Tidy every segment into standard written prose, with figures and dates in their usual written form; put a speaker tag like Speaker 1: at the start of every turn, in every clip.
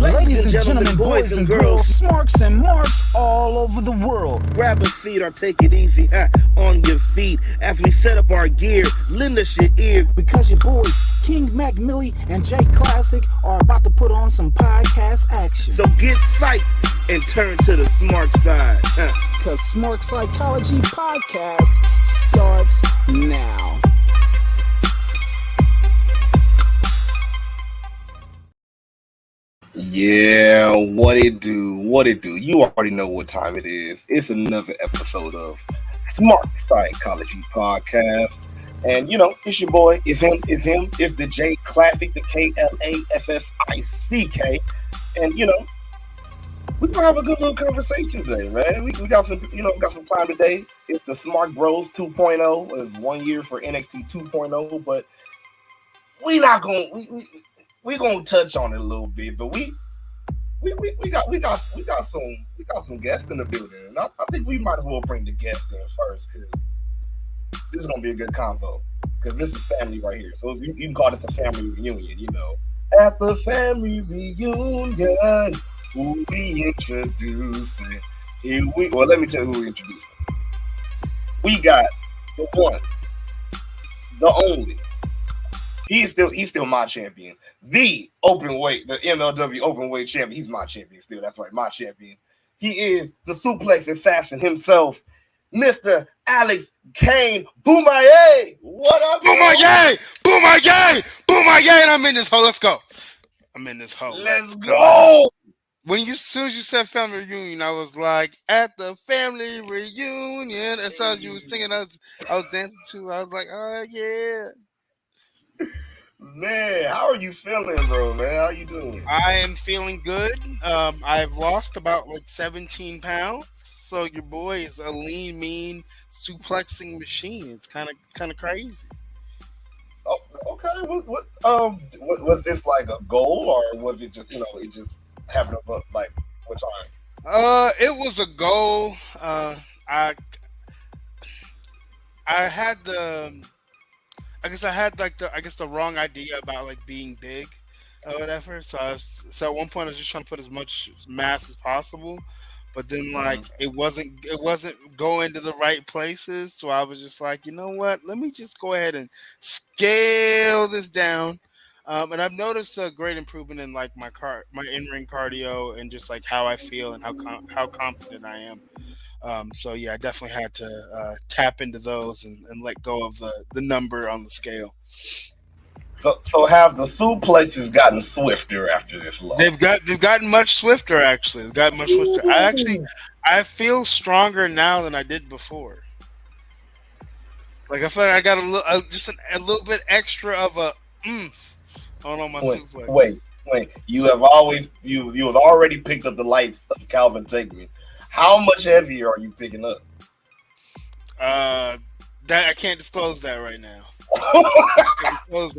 Speaker 1: Ladies and gentlemen, boys and girls, smarks and marks all over the world.
Speaker 2: Grab a seat or take it easy on your feet as we set up our gear. Lend us your ear.
Speaker 1: Because your boys, King Mac, Milli, and Jay Klassick are about to put on some podcast action.
Speaker 2: So get psyched and turn to the smart side.
Speaker 1: Cause Smark Psychology Podcast starts now.
Speaker 2: Yeah, what it do? You already know what time it is. It's another episode of Smark Psychology Podcast. And you know, it's your boy, it's him, it's the J Klassick, the Klassick. And you know, we're gonna have a good little conversation today, man. We got some, got some time today. It's the Smark Bros 2.0. It's 1 year for NXT 2.0, but we not gonna we gonna touch on it a little bit, but we got some guests in the building, and I think we might as well bring the guests in first because this is gonna be a good convo. Because this is family right here, so you can call this a family reunion. You know, at the family reunion, who we introducing? Well, let me tell you who we introducing. We got the one, the only. He's still my champion. The MLW open weight champion. He's my champion still. That's right, my champion. He is the Suplex Assassin himself, Mr. Alex Kane. Boomaye! What up?
Speaker 3: Boomaye! Boomaye! Boomaye! And I'm in this hole. Let's go. I'm in this hole.
Speaker 2: Let's go.
Speaker 3: As soon as you said family reunion, I was like, at the family reunion. As soon as you were singing, I was dancing too. I was like, oh yeah.
Speaker 2: Man, how are you feeling, bro, man? How you doing?
Speaker 3: I am feeling good. I've lost about 17 pounds. So your boy is a lean, mean suplexing machine. It's kind of crazy.
Speaker 2: Oh, okay. What was this like a goal, or was it just it just happened up like what time?
Speaker 3: It was a goal. I had the wrong idea about being big or whatever. So at one point I was just trying to put as much mass as possible, but then it wasn't going to the right places. So I was just like, you know what? Let me just go ahead and scale this down. And I've noticed a great improvement in my in-ring cardio and just how I feel and how confident I am. So yeah, I definitely had to tap into those and let go of the number on the scale.
Speaker 2: So have the suplexes gotten swifter after this loss?
Speaker 3: They've gotten much swifter actually. They've gotten much swifter. I feel stronger now than I did before. I feel like I got a little bit extra of a oomph on my suplex.
Speaker 2: Wait! You have already picked up the light of Calvin Takeman. How much heavier are you picking up?
Speaker 3: That I can't disclose that right now. But,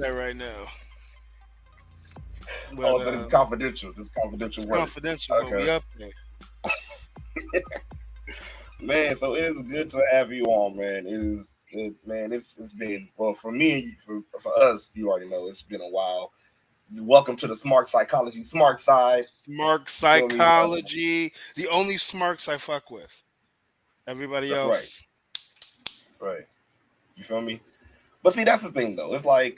Speaker 2: so it's confidential. It's confidential.
Speaker 3: It's
Speaker 2: work.
Speaker 3: Confidential.
Speaker 2: Okay.
Speaker 3: But we up there.
Speaker 2: Man, so it is good to have you on, man. It's been for me, for us. You already know it's been a while. Welcome to the Smart Psychology Smart Side.
Speaker 3: Smart Psychology. The only smarks I fuck with. Everybody else.
Speaker 2: That's right. You feel me? But see, that's the thing, though. It's the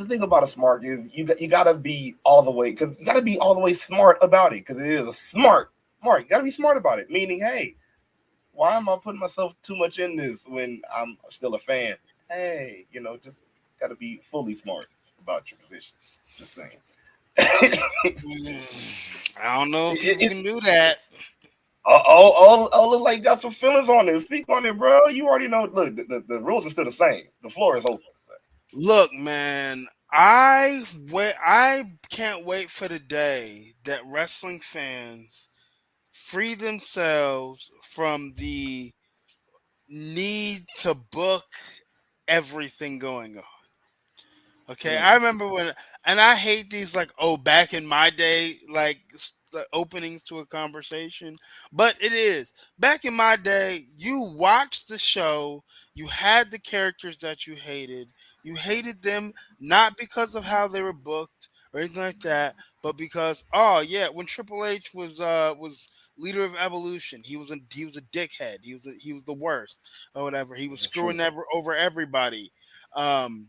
Speaker 2: thing about a smart is you gotta be all the way, because you gotta be all the way smart about it, because it is a smart. You gotta be smart about it. Meaning, hey, why am I putting myself too much in this when I'm still a fan? Hey, just gotta be fully smart about your position. Just saying.
Speaker 3: I don't know if you can do that.
Speaker 2: Look like you got some feelings on it. Speak on it, bro. You already know. Look, the rules are still the same. The floor is open.
Speaker 3: Look, man, I can't wait for the day that wrestling fans free themselves from the need to book everything going on. Okay, I remember and I hate these back in my day, the openings to a conversation, but it is back in my day. You watched the show, you had the characters that you hated them not because of how they were booked, or anything like that, but because oh yeah, when Triple H was leader of Evolution, he was a dickhead. He was the worst or whatever. He was
Speaker 2: True.
Speaker 3: screwing over everybody. Um,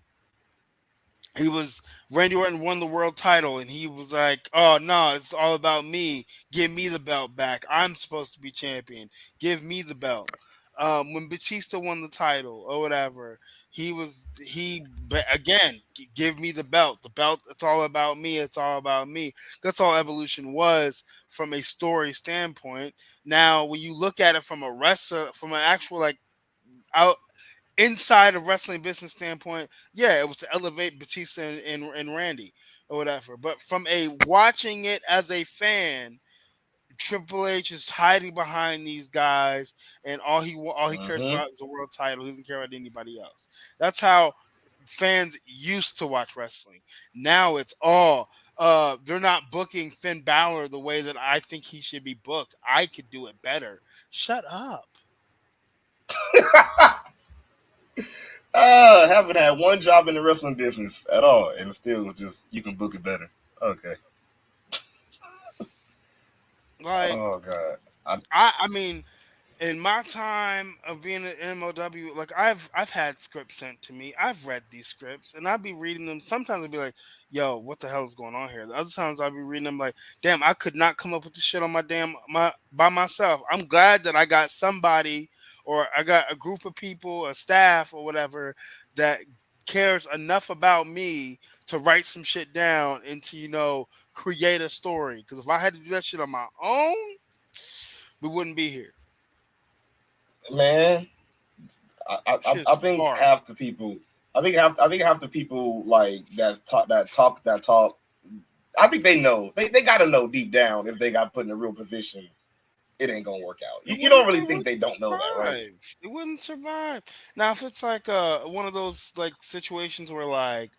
Speaker 3: he was Randy Orton won the world title, and he was like, "Oh no, it's all about me. Give me the belt back. I'm supposed to be champion. Give me the belt." When Batista won the title or whatever, again, give me the belt. The belt. It's all about me. It's all about me. That's all Evolution was from a story standpoint. Now, when you look at it from a wrestler, from an actual like out inside of wrestling business standpoint, yeah, it was to elevate Batista and Randy or whatever. But from a watching it as a fan, Triple H is hiding behind these guys, and all he cares
Speaker 2: Mm-hmm.
Speaker 3: about is the world title. He doesn't care about anybody else. That's how fans used to watch wrestling. Now it's all. They're not booking Finn Balor the way that I think he should be booked. I could do it better. Shut up.
Speaker 2: Haven't had one job in the wrestling business at all, and still just you can book it better. Okay.
Speaker 3: Like
Speaker 2: Oh God.
Speaker 3: I mean, in my time of being at MOW, like I've had scripts sent to me. I've read these scripts and I'd be reading them. Sometimes I'd be like, "Yo, what the hell is going on here?" The other times I'd be reading them like, "Damn, I could not come up with this shit on my by myself." I'm glad that I got somebody or I got a group of people, a staff or whatever that cares enough about me to write some shit down and to create a story. Because if I had to do that shit on my own, we wouldn't be here.
Speaker 2: Man, I
Speaker 3: Shit's
Speaker 2: think
Speaker 3: hard.
Speaker 2: half the people, I think half the people like that talk. I think they know they got to know deep down if they got put in a real position, it ain't gonna work out. You don't really
Speaker 3: It
Speaker 2: think
Speaker 3: wouldn't
Speaker 2: they don't know that, right?
Speaker 3: survive. It wouldn't survive. Now, if it's like one of those like situations where like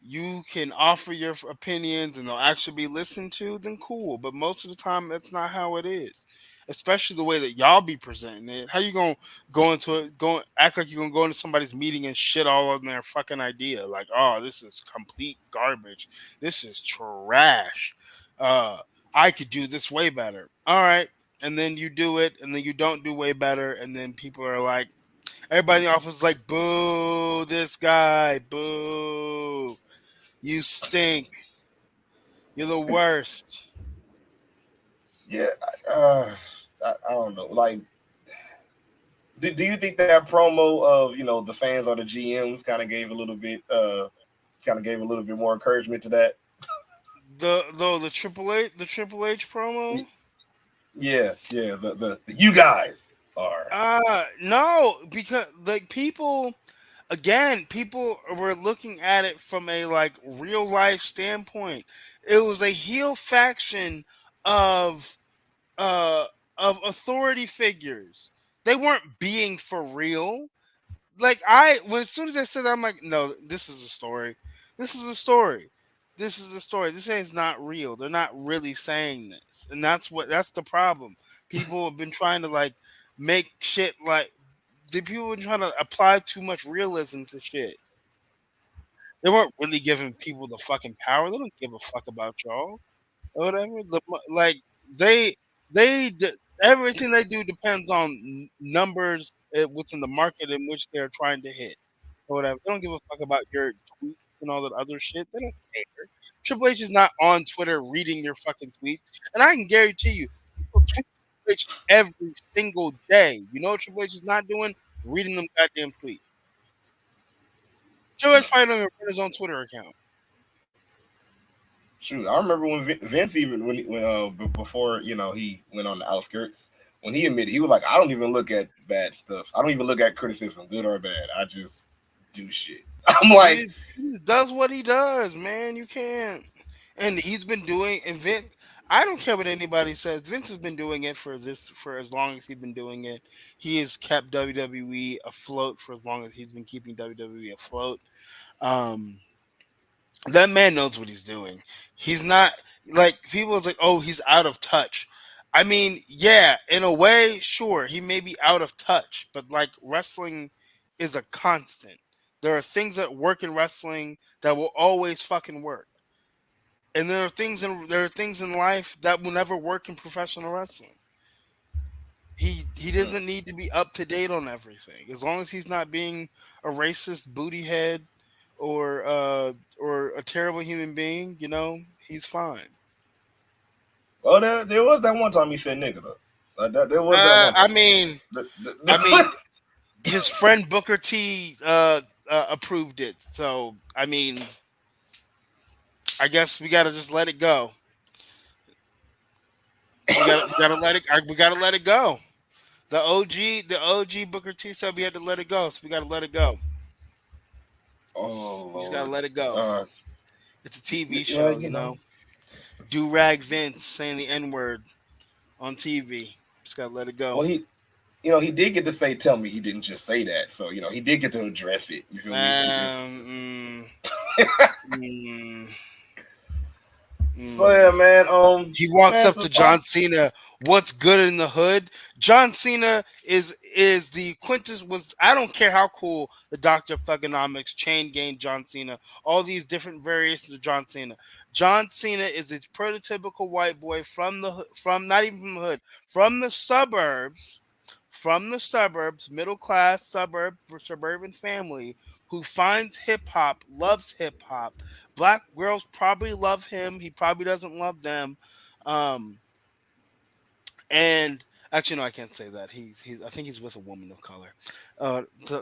Speaker 3: you can offer your opinions and they'll actually be listened to, then cool. But most of the time, that's not how it is. Especially the way that y'all be presenting it. How you gonna go into it, go act like you're gonna go into somebody's meeting and shit all on their fucking idea? Like, oh, this is complete garbage. This is trash. Uh, I could do this way better. All right, and then you do it, and then you don't do way better, and then people are like, everybody in the office is like, boo, this guy, boo, you stink, you're the worst.
Speaker 2: Yeah. I don't know. Like, do you think that promo of the fans or the GMs kind of gave a little bit more encouragement to that?
Speaker 3: The Triple H promo.
Speaker 2: Yeah. The you guys are.
Speaker 3: No, because like people were looking at it from a like real life standpoint. It was a heel faction of uh authority figures. They weren't being for real. Like when as soon as I said that, I'm like, no, this is a story. This is a story. This is the story. This ain't not real. They're not really saying this, and that's the problem. People have been trying to like make shit like the people have been trying to apply too much realism to shit. They weren't really giving people the fucking power. They don't give a fuck about y'all or whatever. Like they everything they do depends on numbers within the market in which they're trying to hit or whatever. They don't give a fuck about your tweets and all that other shit. They don't care. Triple H is not on Twitter reading your fucking tweets, and I can guarantee you, people tweet Triple H every single day. You know what Triple H is not doing? Reading them goddamn tweets. Triple H probably don't even run his own Twitter account.
Speaker 2: Shoot, I remember when Vince even before he went on the outskirts, when he admitted he was like, I don't even look at bad stuff. I don't even look at criticism, good or bad. I just do shit. I'm like,
Speaker 3: He just does what he does, man. You can't. And he's been doing and Vince. I don't care what anybody says. Vince has been doing it for as long as he's been doing it. He has kept WWE afloat for as long as he's been keeping WWE afloat. Um, that man knows what he's doing. He's not like people is like, oh, he's out of touch. I mean, yeah, in a way, sure, he may be out of touch, but like wrestling is a constant. There are things that work in wrestling that will always fucking work. And there are things in life that will never work in professional wrestling. He
Speaker 2: Mm.
Speaker 3: doesn't need to be up to date on everything. As long as he's not being a racist booty head or a terrible human being, he's fine.
Speaker 2: Well, there was that one time he said nigga though. There was that one
Speaker 3: I
Speaker 2: time.
Speaker 3: mean, I mean, his friend Booker T approved it. So I mean, I guess we gotta just let it go. We gotta let it. We gotta let it go. The OG Booker T said we had to let it go, so we gotta let it go.
Speaker 2: Oh
Speaker 3: We just gotta
Speaker 2: Lord.
Speaker 3: let it go.
Speaker 2: Uh,
Speaker 3: It's a TV
Speaker 2: well,
Speaker 3: show. Do rag Vince saying the N word on TV. Just gotta let it go.
Speaker 2: well, he did get to say, "Tell me he didn't just say that." So he did get to address it. You feel me?
Speaker 3: Um, mm,
Speaker 2: So
Speaker 3: mm.
Speaker 2: yeah, man.
Speaker 3: He walks
Speaker 2: Man,
Speaker 3: up
Speaker 2: so
Speaker 3: to
Speaker 2: Spark.
Speaker 3: John Cena. What's good in the hood? John Cena is the quintess. Was I don't care how cool the Doctor of Thugonomics, Chain Gang John Cena, all these different variations of John Cena. John Cena is the prototypical white boy from not even from the hood, from the suburbs, middle class suburban family who finds hip hop, loves hip hop. Black girls probably love him. He probably doesn't love them. Um, and actually, no, I can't say that. He's. I think he's with a woman of color.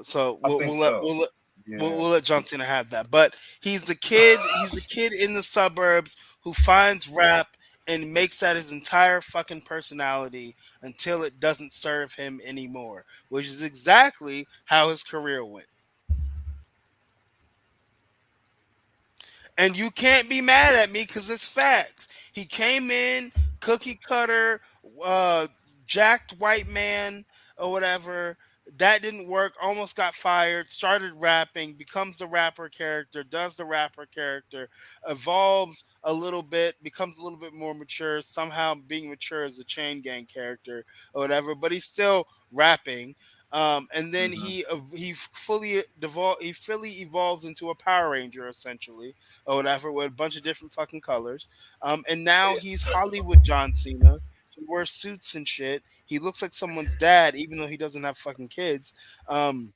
Speaker 3: So
Speaker 2: I
Speaker 3: we'll,
Speaker 2: think
Speaker 3: we'll let
Speaker 2: so.
Speaker 3: we'll let. We'll,
Speaker 2: Yeah.
Speaker 3: we'll let John Cena have that, but he's the kid. He's the kid in the suburbs who finds rap and makes that his entire fucking personality until it doesn't serve him anymore, which is exactly how his career went. And you can't be mad at me because it's facts. He came in, cookie cutter, uh, jacked white man or whatever. That didn't work. Almost got fired. Started rapping. Becomes the rapper character. Does the rapper character. Evolves a little bit. Becomes a little bit more mature. Somehow being mature as a chain gang character or whatever. But he's still rapping. And then
Speaker 2: Hmm.
Speaker 3: he fully evolves into a Power Ranger essentially or whatever with a bunch of different fucking colors. And now he's Hollywood John Cena. He wears suits and shit. He looks like someone's dad, even though he doesn't have fucking kids. Um,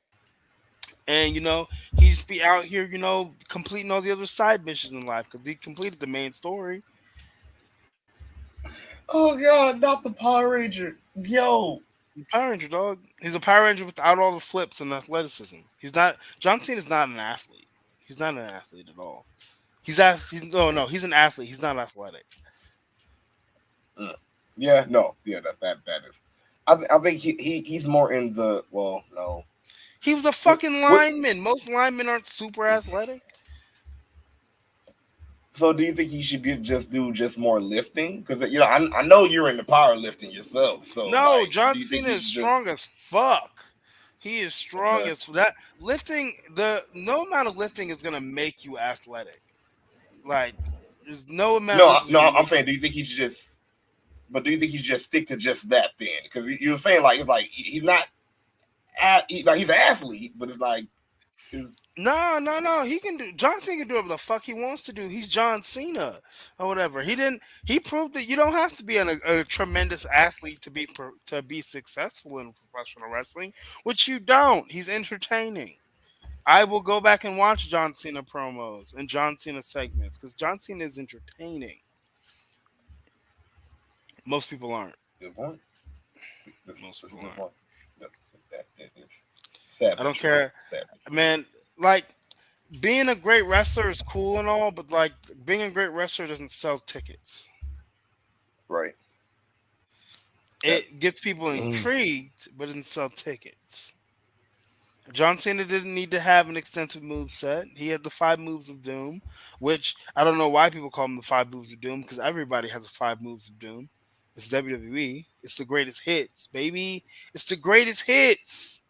Speaker 3: and he just be out here, completing all the other side missions in life because he completed the main story.
Speaker 2: Oh God, not the Power Ranger. Yo.
Speaker 3: The Power Ranger dog. He's a Power Ranger without all the flips and athleticism. He's not. John Cena's not an athlete. He's not an athlete at all. He's no, he's an athlete. He's not athletic.
Speaker 2: Mm. Yeah. No. Yeah. That is. I think he's more in the no.
Speaker 3: He was a
Speaker 2: What
Speaker 3: fucking
Speaker 2: what
Speaker 3: lineman. Most linemen aren't super athletic.
Speaker 2: So do you think he should just more lifting? Because I know you're into powerlifting yourself. So
Speaker 3: No,
Speaker 2: like,
Speaker 3: John
Speaker 2: do you think
Speaker 3: Cena
Speaker 2: he
Speaker 3: is
Speaker 2: should just
Speaker 3: strong as fuck. He is strong
Speaker 2: okay?
Speaker 3: as that. Lifting the no amount of lifting is gonna make you athletic. Like, there's no amount of
Speaker 2: No,
Speaker 3: lifting is
Speaker 2: no.
Speaker 3: gonna
Speaker 2: I'm
Speaker 3: make
Speaker 2: saying,
Speaker 3: you.
Speaker 2: do you think he should just? But do you think he should just stick to just that then? Because you're saying like it's like he's not like he's an athlete, but it's like is
Speaker 3: No, no, no. He can do. John Cena can do whatever the fuck he wants to do. He's John Cena or whatever. He didn't. He proved that you don't have to be a tremendous athlete to be successful in professional wrestling, which you don't. He's entertaining. I will go back and watch John Cena promos and John Cena segments because John Cena is entertaining. Most people aren't.
Speaker 2: good point.
Speaker 3: Most
Speaker 2: That's a
Speaker 3: people
Speaker 2: good
Speaker 3: aren't.
Speaker 2: point. That is sad
Speaker 3: I
Speaker 2: but
Speaker 3: don't
Speaker 2: true.
Speaker 3: care,
Speaker 2: Sad but true.
Speaker 3: man. Like being a great wrestler is cool and all, but like being a great wrestler doesn't sell tickets.
Speaker 2: Right. That.
Speaker 3: It gets people
Speaker 2: Mm.
Speaker 3: intrigued, but doesn't sell tickets. John Cena didn't need to have an extensive move set. He had the five moves of doom, which I don't know why people call them the five moves of doom because everybody has a five moves of doom. It's WWE. It's the greatest hits, baby. It's the greatest hits.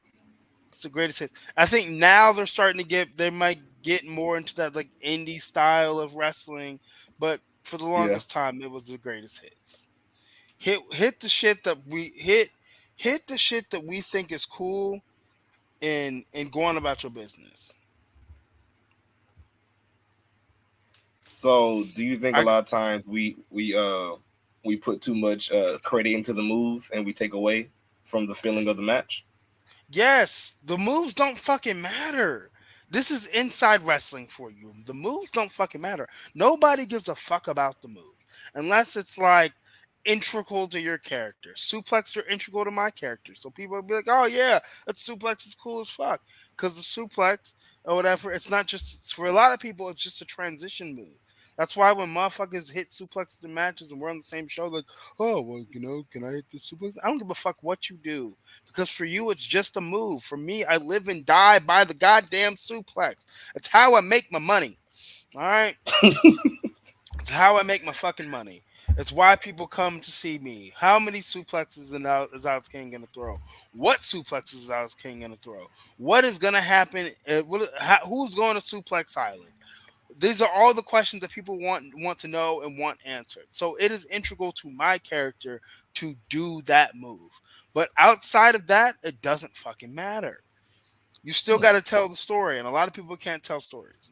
Speaker 3: It's the greatest hits. I think now they're starting to they might get more into that like indie style of wrestling, but for the
Speaker 2: Yeah.
Speaker 3: longest time it was the greatest hits. Hit the shit that we hit the shit that we think is cool and go on about your business.
Speaker 2: So, do you think a
Speaker 3: I
Speaker 2: lot of times we put too much credit into the moves and we take away from the feeling of the match?
Speaker 3: Yes, the moves don't fucking matter. This is inside wrestling for you. The moves don't fucking matter. Nobody gives a fuck about the moves unless it's like integral to your character. Suplex are integral to my character. So people will be like, "Oh yeah, that suplex is cool as fuck." Because the suplex or whatever, it's not just for a lot of people. It's just a transition move. That's why when motherfuckers hit suplexes in matches and we're on the same show, like, oh well, can I hit this suplex? I don't give a fuck what you do because for you it's just a move. For me, I live and die by the goddamn suplex. It's how I make my money. All right, it's how I make my fucking money. It's why people come to see me. How many suplexes is Alex King gonna throw? What suplexes is Alex King gonna throw? What is gonna happen? Who's going to Suplex Island? These are all the questions that people want to know and want answered. So it is integral to my character to do that move. But outside of that, it doesn't fucking matter. You still got to tell the story, and a lot of people can't tell stories.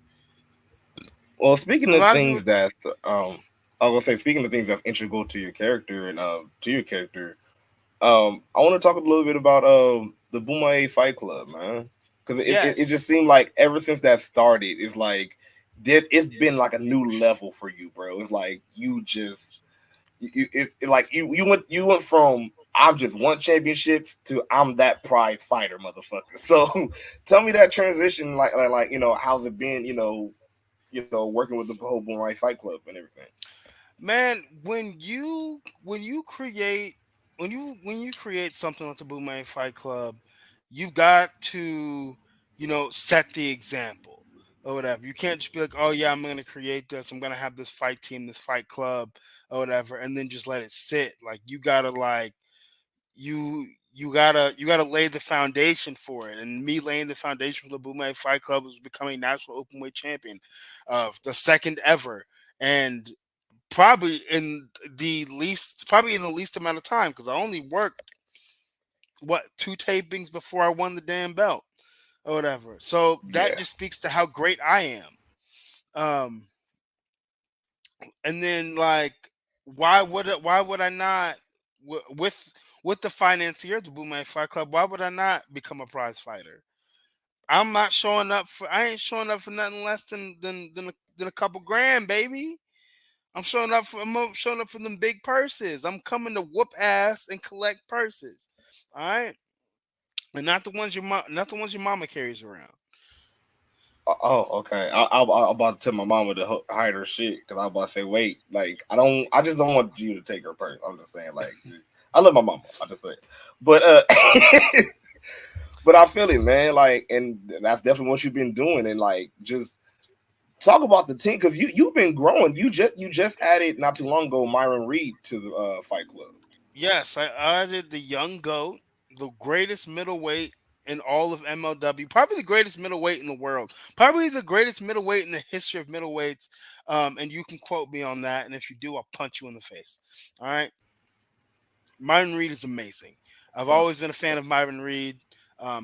Speaker 2: Well, speaking
Speaker 3: A
Speaker 2: of
Speaker 3: lot of people,
Speaker 2: things that I was gonna say, speaking of things that's integral to your character and to your character, I want to talk a little bit about the Boomerang Fight Club, man, because it
Speaker 3: yes,
Speaker 2: just seemed like ever since that started, it's like it's been like a new level for you, bro. It's like you just you went from I'm just won championships to I'm that prize fighter, motherfucker. So tell me that transition, how's it been, working with the whole Boomerang Fight Club and everything.
Speaker 3: man. When you create when you create something like the Boomerang Fight Club, you've got to set the example or whatever. You can't just be like, oh yeah, I'm gonna create this. I'm gonna have this fight team, this fight club or whatever, and then just let it sit. Like you gotta you gotta lay the foundation for it. And me laying the foundation for the Boomerang Fight Club was becoming national openweight champion, the second ever, and probably in the least amount of time because I only worked what two tapings before I won the damn belt or whatever. So that
Speaker 2: Yeah.
Speaker 3: just speaks to how great I am. Um, and then like, why would I not with the financier of the Boomerang Fight Club? Why would I not become a prize fighter? I'm not showing up for. I ain't showing up for nothing less than a couple grand, baby. I'm showing up for them big purses. I'm coming to whoop ass and collect purses. All right, and not the ones not the ones your mama carries around.
Speaker 2: Oh, okay. I'm about to tell my mama to hide her shit because I was about to say, wait, like I just don't want you to take her purse. I'm just saying, like, I love my mama. I just say, but but I feel it, man. Like, and that's definitely what you've been doing, and like, just talk about the team because you've been growing. You just added not too long ago Myron Reed to the Fight Club.
Speaker 3: Yes, I added the young goat, the greatest middleweight in all of MLW, probably the greatest middleweight in the world, probably the greatest middleweight in the history of middleweights. And you can quote me on that, and if you do, I'll punch you in the face. All right. Myron Reed is amazing. I've always been a fan of Myron Reed.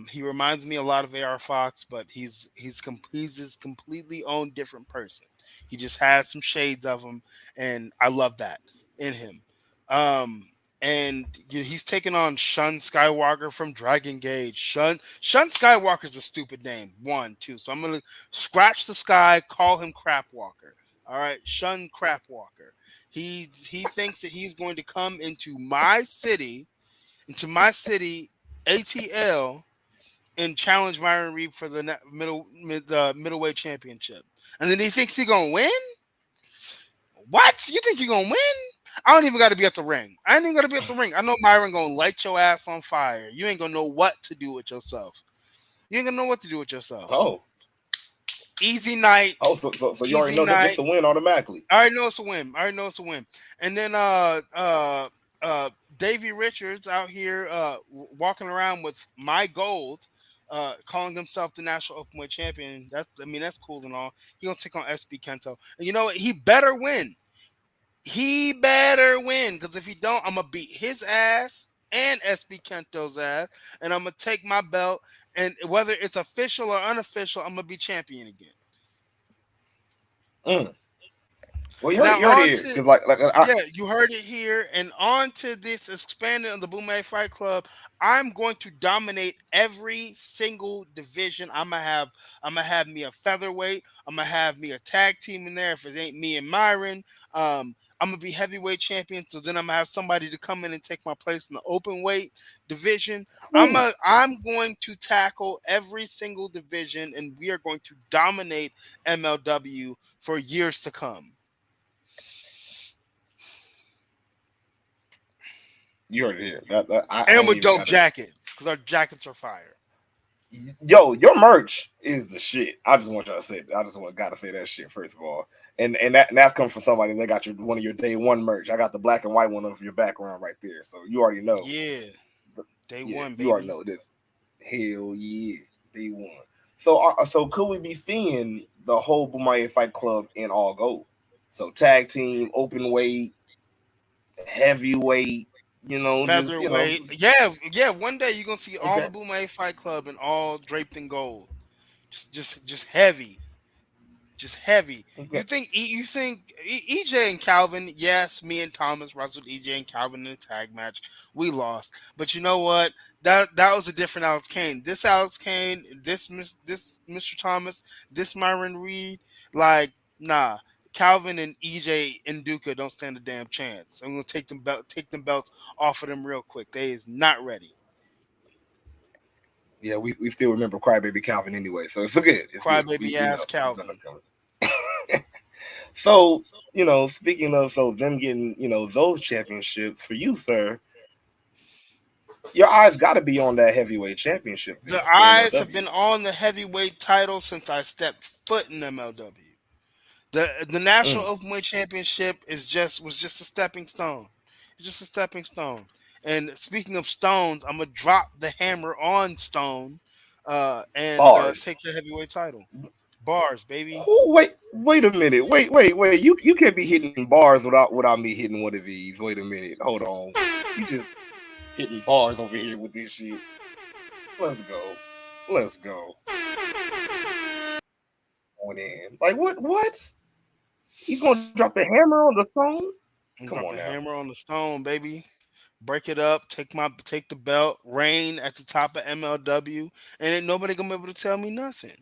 Speaker 3: He reminds me a lot of AR Fox, but he's his completely own different person. He just has some shades of him, and I love that in him. Um, and he's taking on Shun Skywalker from Dragon Gate. Shun Skywalker's a stupid name. One, two. So I'm gonna scratch the sky, call him Crapwalker. All right, Shun Crapwalker. He thinks that he's going to come into my city, ATL, and challenge Myron Reed for the middleweight championship. And then he thinks he's gonna win. What? You think you're gonna win? I don't even got to be at the ring. I ain't even got to be at the ring. I know Myron gonna light your ass on fire. You ain't gonna know what to do with yourself. You ain't gonna know what to do with yourself.
Speaker 2: Oh,
Speaker 3: Easy night.
Speaker 2: so you already
Speaker 3: Easy
Speaker 2: know that this
Speaker 3: night.
Speaker 2: a win automatically.
Speaker 3: I already know it's a win. I already know it's a win. And then Davey Richards out here walking around with my gold, calling himself the national openweight champion. That's cool and all. He gonna take on SB Kento. And you know what? He better win. He better win. Because if he don't, I'm gonna beat his ass and SB Kento's ass. And I'm gonna take my belt. And whether it's official or unofficial, I'm gonna be champion again.
Speaker 2: Mm. Well,
Speaker 3: Now
Speaker 2: you heard it
Speaker 3: on
Speaker 2: here
Speaker 3: to
Speaker 2: because
Speaker 3: yeah, you heard it here, and on to this expanded on the Boomay Fight Club. I'm going to dominate every single division. I'm gonna have me a featherweight. I'm gonna have me a tag team in there. If it ain't me and Myron, I'm gonna be heavyweight champion. So then I'm gonna have somebody to come in and take my place in the open weight division.
Speaker 2: who
Speaker 3: I'm going to tackle every single division, and we are going to dominate MLW for years to come.
Speaker 2: you heard it here. I
Speaker 3: And
Speaker 2: ain't
Speaker 3: with
Speaker 2: even
Speaker 3: dope
Speaker 2: got to.
Speaker 3: jackets, because our jackets are fire.
Speaker 2: Yo, your merch is the shit. I just want y'all to say. I just want gotta say that shit first of all. And that's coming from somebody that got your one of your day one merch. I got the black and white one of your background right there. So you already know.
Speaker 3: Yeah, day
Speaker 2: Yeah,
Speaker 3: one,
Speaker 2: you already
Speaker 3: baby.
Speaker 2: know this. Hell yeah, day one. So could we be seeing the whole Boomaya Fight Club in all gold? So tag team, open weight, heavyweight. Just
Speaker 3: Featherweight. Yeah, yeah. One day you're gonna see all
Speaker 2: okay,
Speaker 3: the Boomay Fight Club and all draped in gold. Just heavy. Just heavy.
Speaker 2: okay.
Speaker 3: You think EJ and Calvin? Yes, me and Thomas wrestled EJ and Calvin in a tag match. We lost, but you know what? That was a different Alex Kane. This Alex Kane, this Mr. Thomas, this Myron Reed. Like, nah. Calvin and EJ and Duca don't stand a damn chance. I'm gonna take them belts off of them real quick. They is not ready.
Speaker 2: Yeah, we still remember Crybaby Calvin anyway, so it's good. It's good.
Speaker 3: Crybaby
Speaker 2: We know.
Speaker 3: ass
Speaker 2: We know that's
Speaker 3: Calvin.
Speaker 2: coming. So, speaking of them getting, those championships for you, sir, your eyes got to be on that heavyweight championship then
Speaker 3: The
Speaker 2: for
Speaker 3: eyes have
Speaker 2: MLW.
Speaker 3: been on the heavyweight title since I stepped foot in MLW. The National
Speaker 2: Mm,
Speaker 3: Openweight Championship was just a stepping stone. It's just a stepping stone. And speaking of stones, I'm gonna drop the hammer on Stone, and
Speaker 2: bars.
Speaker 3: take the heavyweight title. Bars, baby.
Speaker 2: Wait a minute. Wait. You can't be hitting bars without me hitting one of these. Wait a minute. Hold on. You just hitting bars over here with this shit. Let's go. Let's go. On in. Like what? What? You gonna drop the hammer on the phone?
Speaker 3: I'm
Speaker 2: Come
Speaker 3: drop
Speaker 2: on
Speaker 3: the
Speaker 2: now.
Speaker 3: hammer on the stone, baby. Break it up. Take the belt. Reign at the top of MLW, and ain't nobody gonna be able to tell me nothing.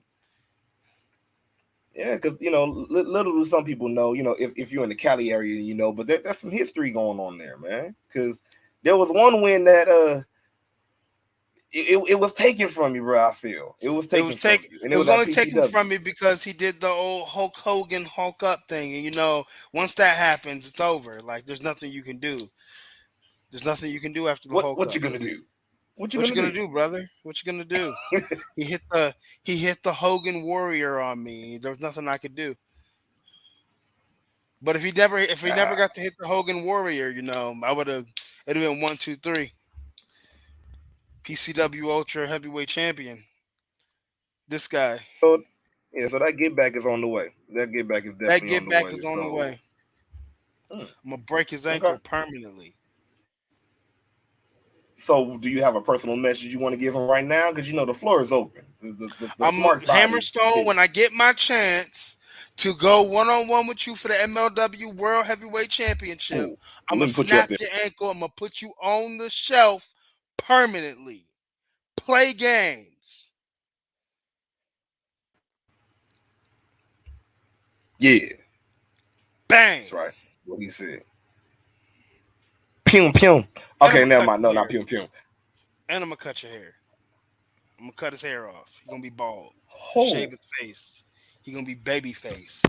Speaker 2: Yeah, because little do some people know, if you're in the Cali area, but there's some history going on there, man. Because there was one win that it was taken from you, bro. I feel it was taken from you, and it
Speaker 3: It
Speaker 2: was
Speaker 3: was
Speaker 2: at
Speaker 3: only taken
Speaker 2: PCW.
Speaker 3: from me because he did the old Hulk Hogan Hulk up thing, and once that happens, it's over. Like there's nothing you can do. There's nothing you can do after the Hulk
Speaker 2: What
Speaker 3: up.
Speaker 2: you gonna do? What you
Speaker 3: What you
Speaker 2: gonna
Speaker 3: gonna
Speaker 2: do?
Speaker 3: do, brother? What you gonna do? He hit the Hogan Warrior on me. There was nothing I could do. But if he never
Speaker 2: Ah,
Speaker 3: got to hit the Hogan Warrior, I would have. It'd have been 1, 2, 3. PCW Ultra Heavyweight Champion. This guy.
Speaker 2: so yeah, so that get back is on the way. That get back is
Speaker 3: That
Speaker 2: definitely on
Speaker 3: get
Speaker 2: the
Speaker 3: back
Speaker 2: way.
Speaker 3: is on the
Speaker 2: So,
Speaker 3: way.
Speaker 2: hmm,
Speaker 3: I'm gonna break his
Speaker 2: okay.
Speaker 3: ankle permanently.
Speaker 2: So, do you have a personal message you want to give him right now? Because the floor is open. The
Speaker 3: I'm
Speaker 2: smart side
Speaker 3: Hammerstone.
Speaker 2: is
Speaker 3: When I get my chance to go 1-on-1 with you for the MLW World Heavyweight Championship,
Speaker 2: ooh.
Speaker 3: I'm
Speaker 2: Let
Speaker 3: gonna
Speaker 2: me put you up
Speaker 3: snap
Speaker 2: there.
Speaker 3: your ankle. I'm gonna put you on the shelf permanently. Play games.
Speaker 2: Yeah,
Speaker 3: Bang.
Speaker 2: that's right. What he said. Pum pum.
Speaker 3: And I'm
Speaker 2: Okay,
Speaker 3: gonna
Speaker 2: never
Speaker 3: cut
Speaker 2: mind. No,
Speaker 3: your
Speaker 2: not
Speaker 3: hair.
Speaker 2: pum pum.
Speaker 3: And I'm gonna cut your hair. I'm gonna cut his hair off. He's gonna be bald. Shave
Speaker 2: Oh
Speaker 3: his face. He's gonna be baby face.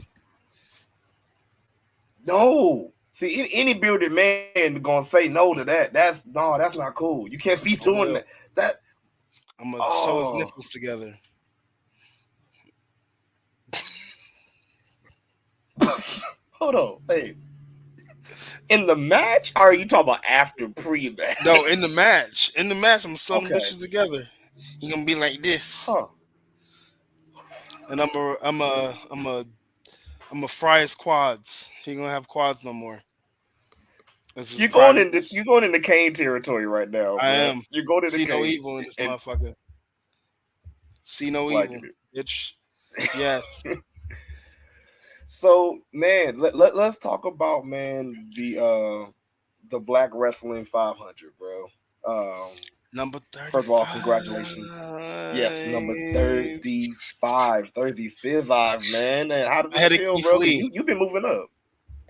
Speaker 2: no. See, any bearded man gonna say no to that. That's not cool. You can't be
Speaker 3: I
Speaker 2: doing that.
Speaker 3: will.
Speaker 2: That
Speaker 3: I'm gonna sew his
Speaker 2: oh.
Speaker 3: nipples together.
Speaker 2: Hold on. Hey, in the match, or are you talking about after
Speaker 3: No,
Speaker 2: pre-match?
Speaker 3: in the match. In the match, I'm gonna sew them
Speaker 2: Okay.
Speaker 3: bitches together. He gonna be like this.
Speaker 2: Huh.
Speaker 3: And I'm a fry his quads. He gonna have quads no more. This is private.
Speaker 2: You're going into Kane territory right now,
Speaker 3: I
Speaker 2: bro.
Speaker 3: am.
Speaker 2: You're going into
Speaker 3: See no
Speaker 2: Kane,
Speaker 3: evil in this
Speaker 2: and
Speaker 3: motherfucker. See no
Speaker 2: liking
Speaker 3: evil, bitch. Yes.
Speaker 2: it. So man, let's talk about man the Black Wrestling 500, bro.
Speaker 3: Number
Speaker 2: First of all, congratulations. Yes, number
Speaker 3: 35.
Speaker 2: 35, 35, man. And how does it
Speaker 3: Ahead of
Speaker 2: feel,
Speaker 3: Keith
Speaker 2: bro? Because
Speaker 3: Lee.
Speaker 2: you've been moving up.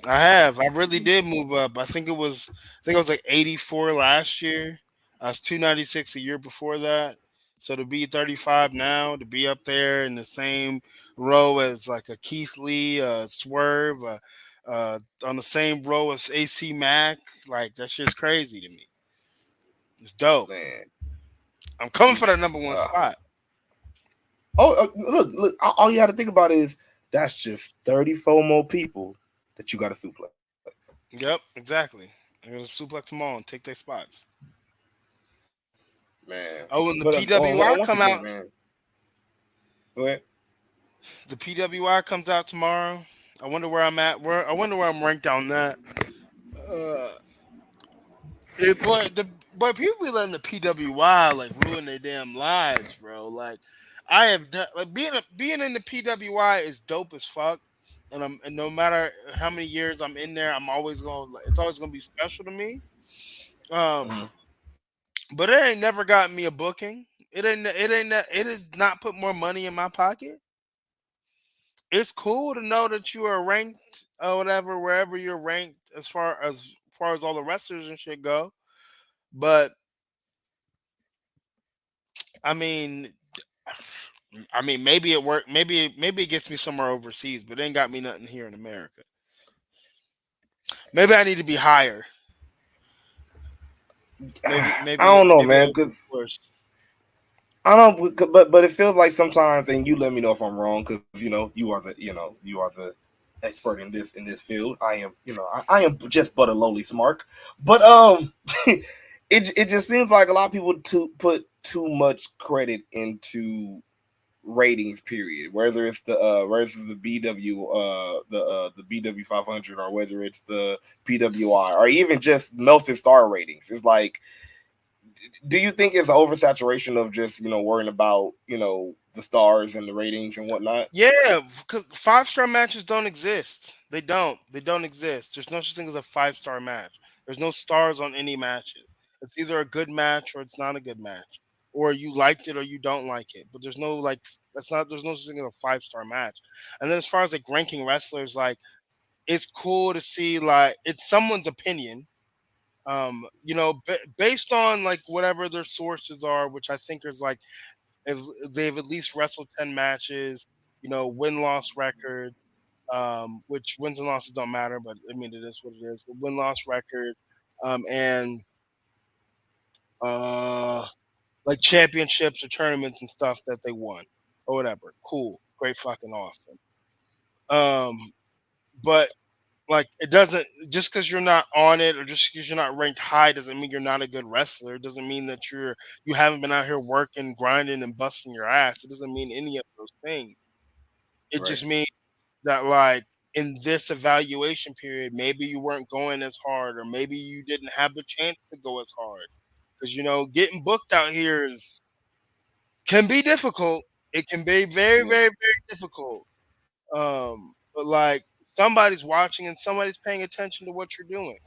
Speaker 3: I have. I really did move up. I think it was like 84 last year. I was 296 a year before that. So to be 35 now, to be up there in the same row as like a Keith Lee, Swerve, on the same row as AC Mac, like that shit's crazy to me. It's dope.
Speaker 2: Man.
Speaker 3: I'm coming for that
Speaker 2: Oof.
Speaker 3: number one spot.
Speaker 2: Look, all you got to think about is that's just 34 more people that you got to suplex.
Speaker 3: Yep, exactly. I'm gonna suplex them all and take their spots.
Speaker 2: Man.
Speaker 3: Oh, and the
Speaker 2: But
Speaker 3: PWI
Speaker 2: once
Speaker 3: come
Speaker 2: again,
Speaker 3: out.
Speaker 2: man. Go ahead.
Speaker 3: The PWI comes out tomorrow. I wonder where I'm at. Where I wonder where I'm ranked on that. Uh, boy, people be letting the PWI like ruin their damn lives, bro. Like, like being in the PWI is dope as fuck, and no matter how many years I'm in there, it's always gonna be special to me. Um,
Speaker 2: Mhm.
Speaker 3: but it ain't never gotten me a booking. It has not put more money in my pocket. It's cool to know that you are ranked or whatever wherever you're ranked as far as all the wrestlers and shit go. But I mean, maybe it work. Maybe it gets me somewhere overseas, but it ain't got me nothing here in America. Maybe I need to be higher. Maybe
Speaker 2: I
Speaker 3: maybe
Speaker 2: don't know,
Speaker 3: maybe
Speaker 2: man,
Speaker 3: it'll be
Speaker 2: because
Speaker 3: worse.
Speaker 2: I don't, but it feels like sometimes, and you let me know if I'm wrong, because you are the expert in this field. I am, I am just but a lowly Smark, but it just seems like a lot of people to put too much credit into ratings. Period. Whether it's the BW the BW 500, or whether it's the PWI, or even just Melted Star ratings. It's like, do you think it's oversaturation of just worrying about the stars and the ratings and whatnot?
Speaker 3: Yeah, because 5-star matches don't exist. They don't. They don't exist. There's no such thing as a 5-star match. There's no stars on any matches. It's either a good match or it's not a good match, or you liked it or you don't like it. But there's no like that's not. There's no such thing as a 5-star match. And then as far as like ranking wrestlers, like it's cool to see like it's someone's opinion. Based on like whatever their sources are, which I think is like if they've at least wrestled 10 matches, win loss record, which wins and losses don't matter, but I mean it is what it is. But win loss record, and uh, like championships or tournaments and stuff that they won or whatever. Cool, great, fucking awesome. Um, but like it doesn't just because you're not on it or just because you're not ranked high doesn't mean you're not a good wrestler. It doesn't mean that you haven't been out here working, grinding, and busting your ass. It doesn't mean any of those things. It
Speaker 2: Right.
Speaker 3: just means that like in this evaluation period, maybe you weren't going as hard, or maybe you didn't have the chance to go as hard. Because getting booked out here is can be difficult. It can be very,
Speaker 2: Yeah.
Speaker 3: very, very difficult. But like somebody's watching and somebody's paying attention to what you're doing.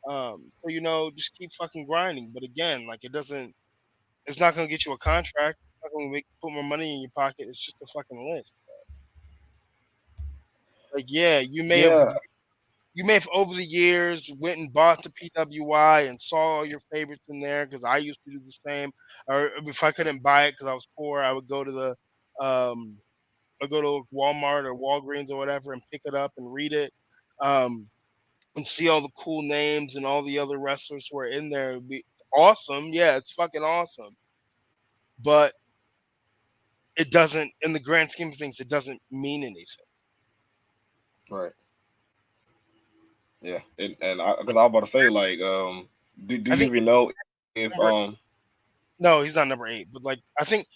Speaker 3: So just keep fucking grinding. But again, like it's not gonna get you a contract. It's not gonna make put more money in your pocket. It's just a fucking list. Like yeah,
Speaker 2: Yeah.
Speaker 3: you may have over the years went and bought the PWI and saw all your favorites in there because I used to do the same. Or if I couldn't buy it because I was poor, I would go to the I go to Walmart or Walgreens or whatever and pick it up and read it. Um, and see all the cool names and all the other wrestlers who are in there. It'd be awesome. Yeah, it's fucking awesome. But it doesn't, in the grand scheme of things, it doesn't mean anything.
Speaker 2: Right. Yeah. And I, because I was about to say, like, do
Speaker 3: I
Speaker 2: you
Speaker 3: think
Speaker 2: even know if
Speaker 3: number no, he's not number 8, but like I think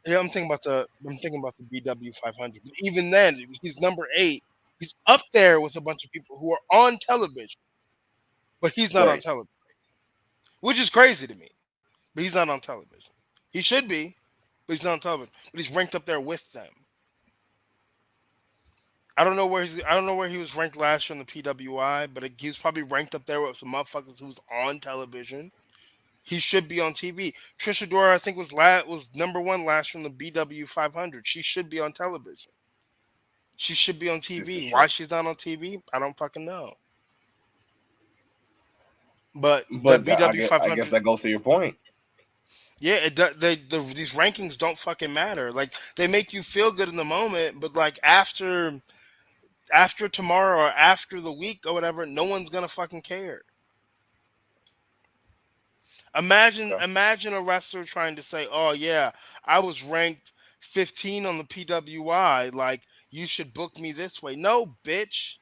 Speaker 3: yeah, I'm thinking about the BW 500. But even then, he's number 8. He's up there with a bunch of people who are on television, but he's not on
Speaker 2: right?
Speaker 3: television, which is crazy to me. But he's not on television. He should be, but he's not on television. But he's ranked up there with them. I don't know where he was ranked last year on the PWI, but he was probably ranked up there with some motherfuckers who's on television. He should be on TV. Trisha Dora, I think, was number one last year on the BW 500. She should be on television. She should be on
Speaker 2: This is
Speaker 3: TV. Why
Speaker 2: true.
Speaker 3: she's not on TV, I don't fucking know. But the
Speaker 2: But
Speaker 3: BW
Speaker 2: I guess
Speaker 3: 500,
Speaker 2: that goes to your point.
Speaker 3: yeah, these rankings don't fucking matter. Like they make you feel good in the moment, but like after tomorrow or after the week or whatever, no one's gonna fucking care.
Speaker 2: Okay.
Speaker 3: Imagine a wrestler trying to say, "Oh yeah, I was ranked 15 on the PWI. Like you should book me this way." No, bitch.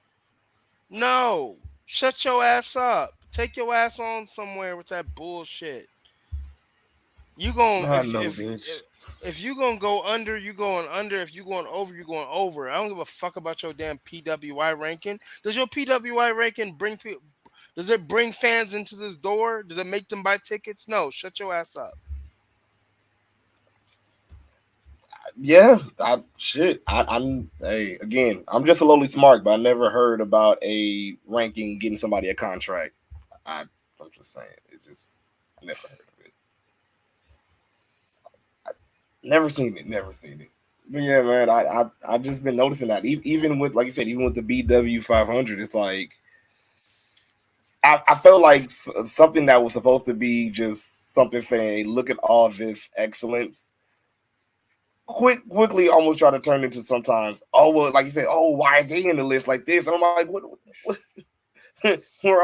Speaker 3: No. Shut your ass up. Take your ass on somewhere with that bullshit. You going
Speaker 2: I know, bitch.
Speaker 3: if you gonna go under, you going under. If you going over, you going over. I don't give a fuck about your damn PWI ranking. Does your PWI ranking bring people? Does it bring fans into this door? Does it make them buy tickets? No. Shut your ass up.
Speaker 2: Yeah, I'm hey again. I'm just a lowly smart, but I never heard about a ranking getting somebody a contract. I'm just saying, it just I never heard of it. Never seen it. Never seen it. But yeah, man, I just been noticing that even with like you said, even with the BW 500, it's like I felt like something that was supposed to be just something saying, "Look at all this excellence." Quickly almost try to turn into sometimes. Oh well, like you said. Oh, why are they in the list like this? And I'm like, what? we're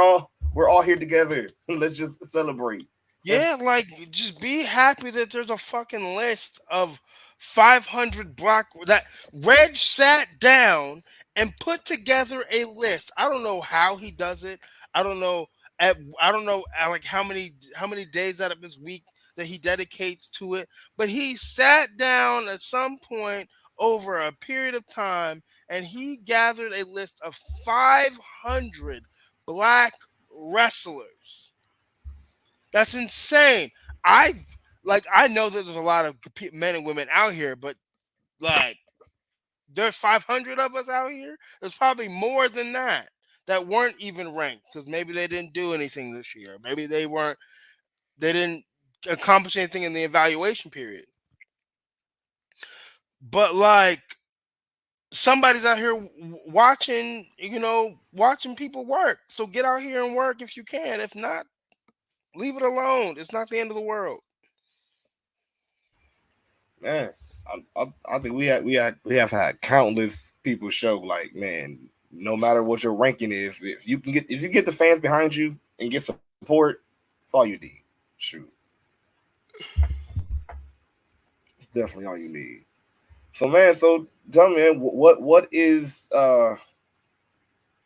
Speaker 2: all here together. Let's just celebrate. And
Speaker 3: Yeah, like just be happy that there's a fucking list of 500 block that Reg sat down and put together a list. I don't know how he does it. I don't know I don't know like how many days out of his week that he dedicates to it, but he sat down at some point over a period of time and he gathered a list of 500 black wrestlers. That's insane. I I know that there's a lot of men and women out here, but like there's 500 of us out here. There's probably more than that weren't even ranked because maybe they didn't do anything this year. Maybe they didn't accomplish anything in the evaluation period. But like somebody's out here watching, watching people work. So get out here and work if you can. If not, leave it alone. It's not the end of the world.
Speaker 2: man, I think we have had countless people show like, man, no matter what your ranking is, if you get the fans behind you and get support, it's all you need. Shoot, it's definitely all you need. So man, so tell me, man,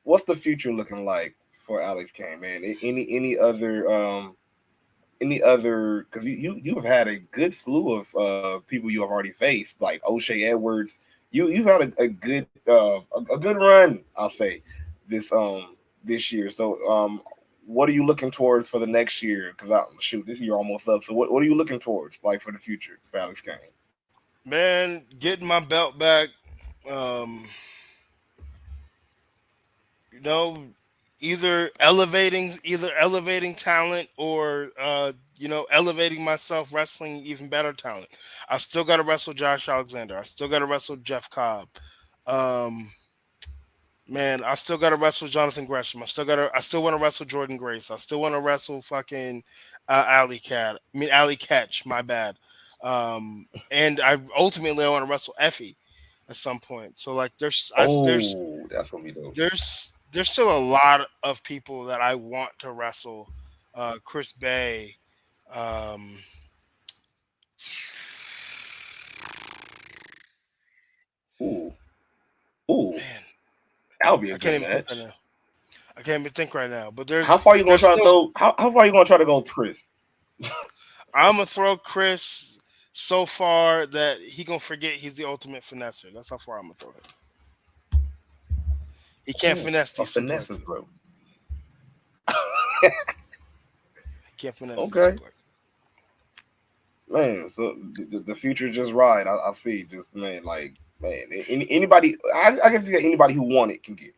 Speaker 2: what's the future looking like for Alex Kane, man? Any other because you've had a good slew of people you have already faced, like O'Shea Edwards. You've had a good run, I'll say, this year. So what are you looking towards for the next year? Because shoot, this year almost up. So what are you looking towards, like for the future for Alex Kane?
Speaker 3: Man, getting my belt back. Um, you know, either elevating talent or elevating myself wrestling even better talent. I still got to wrestle Josh Alexander. I still got to wrestle Jeff Cobb. Um, Man, I still got to wrestle Jonathan Gresham. I still want to wrestle Jordan Grace. I still want to wrestle fucking Alley Catch. My bad. And I want to wrestle Effie at some point. So like,
Speaker 2: Oh, that's gonna be dope.
Speaker 3: there's still a lot of people that I want to wrestle. Chris Bay. Um,
Speaker 2: Ooh, ooh,
Speaker 3: man,
Speaker 2: that would be
Speaker 3: I
Speaker 2: a
Speaker 3: can't
Speaker 2: good
Speaker 3: even think right
Speaker 2: match.
Speaker 3: now. I can't even think right now. But
Speaker 2: How far you gonna
Speaker 3: there's
Speaker 2: try to
Speaker 3: still
Speaker 2: throw? How far you gonna try to go with Chris?
Speaker 3: I'm gonna throw Chris so far that he gonna forget he's the ultimate finesser. That's how far I'm gonna throw him. He can't
Speaker 2: Ooh,
Speaker 3: finesse
Speaker 2: a
Speaker 3: these
Speaker 2: finesse
Speaker 3: suplexes.
Speaker 2: throw.
Speaker 3: He can't finesse these
Speaker 2: Okay,
Speaker 3: suplexes.
Speaker 2: man. So the future just right. I see. Just man, like Man, anybody, I guess anybody who want it can get it.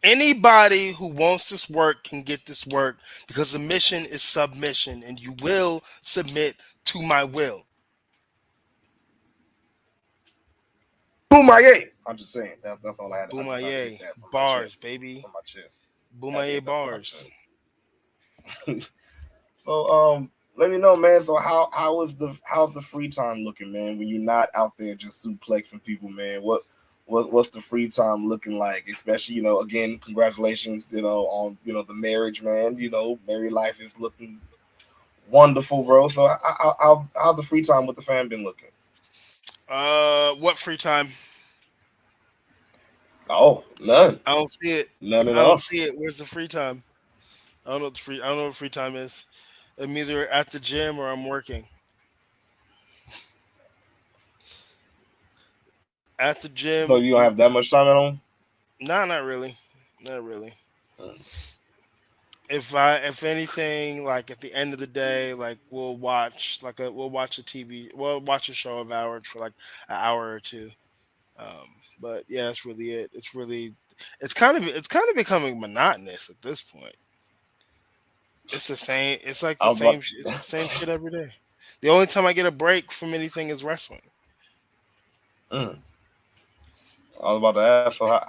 Speaker 3: Anybody who wants this work can get this work because the mission is submission, and you will submit to my will.
Speaker 2: Boomaye. I'm just saying. That's all I had. I just had to hit
Speaker 3: Boomaye.
Speaker 2: that from my
Speaker 3: Bars,
Speaker 2: chest.
Speaker 3: baby.
Speaker 2: From my chest. Had to
Speaker 3: Boomaye
Speaker 2: hit that from my
Speaker 3: bars.
Speaker 2: chest. So let me know, man. So how's the free time looking, man? When you're not out there just suplexing people, man. What's the free time looking like? Especially, again, congratulations, on the marriage, man. Married life is looking wonderful, bro. So how's the free time with the fam been looking?
Speaker 3: What free time?
Speaker 2: Oh, none.
Speaker 3: I don't see it.
Speaker 2: None at
Speaker 3: I don't
Speaker 2: all.
Speaker 3: see it. Where's the free time? I don't know what free time is. I'm either at the gym or I'm working. At the
Speaker 2: So
Speaker 3: gym,
Speaker 2: you don't have that much time at home?
Speaker 3: nah, not really. Not really.
Speaker 2: Mm.
Speaker 3: If anything, like at the end of the day, like we'll watch a TV, we'll watch a show of ours for like an hour or two. But yeah, that's really it. It's kind of becoming monotonous at this point. It's the same. It's like
Speaker 2: I
Speaker 3: the
Speaker 2: was about
Speaker 3: same. It's the same shit every day. The only time I get a break from anything is wrestling.
Speaker 2: Mm. I was about to ask. So how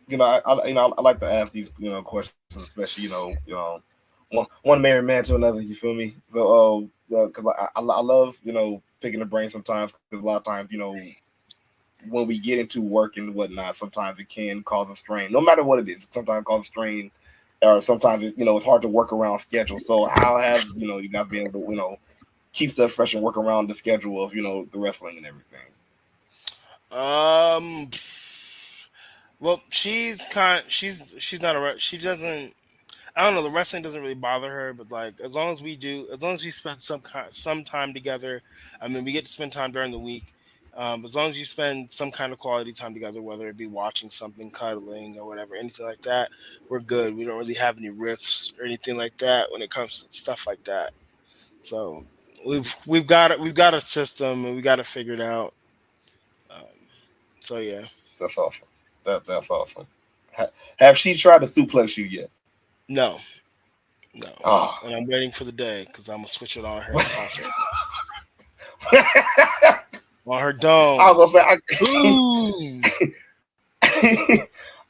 Speaker 2: I like to ask these questions, especially one married man to another. You feel me? So because I love picking the brain sometimes because a lot of times when we get into work and whatnot, sometimes it can cause a strain. No matter what it is, sometimes it causes strain, or sometimes it's hard to work around schedule. So how have you guys been able to keep stuff fresh and work around the schedule of the wrestling and everything?
Speaker 3: Um. Well, she's not she doesn't. I don't know. The wrestling doesn't really bother her, but like as long as we spend some time together. I mean, we get to spend time during the week. As long as you spend some kind of quality time together, whether it be watching something, cuddling, or whatever, anything like that, we're good. We don't really have any riffs or anything like that when it comes to stuff like that. So we've got a system and we got to figure it out. Um, so yeah,
Speaker 2: That's awesome. That's awesome. Have she tried to suplex you yet?
Speaker 3: no, no,
Speaker 2: Oh.
Speaker 3: and I'm waiting for the day because I'm gonna switch it on her in concert on her
Speaker 2: I
Speaker 3: dome.
Speaker 2: was gonna say,
Speaker 3: Boom.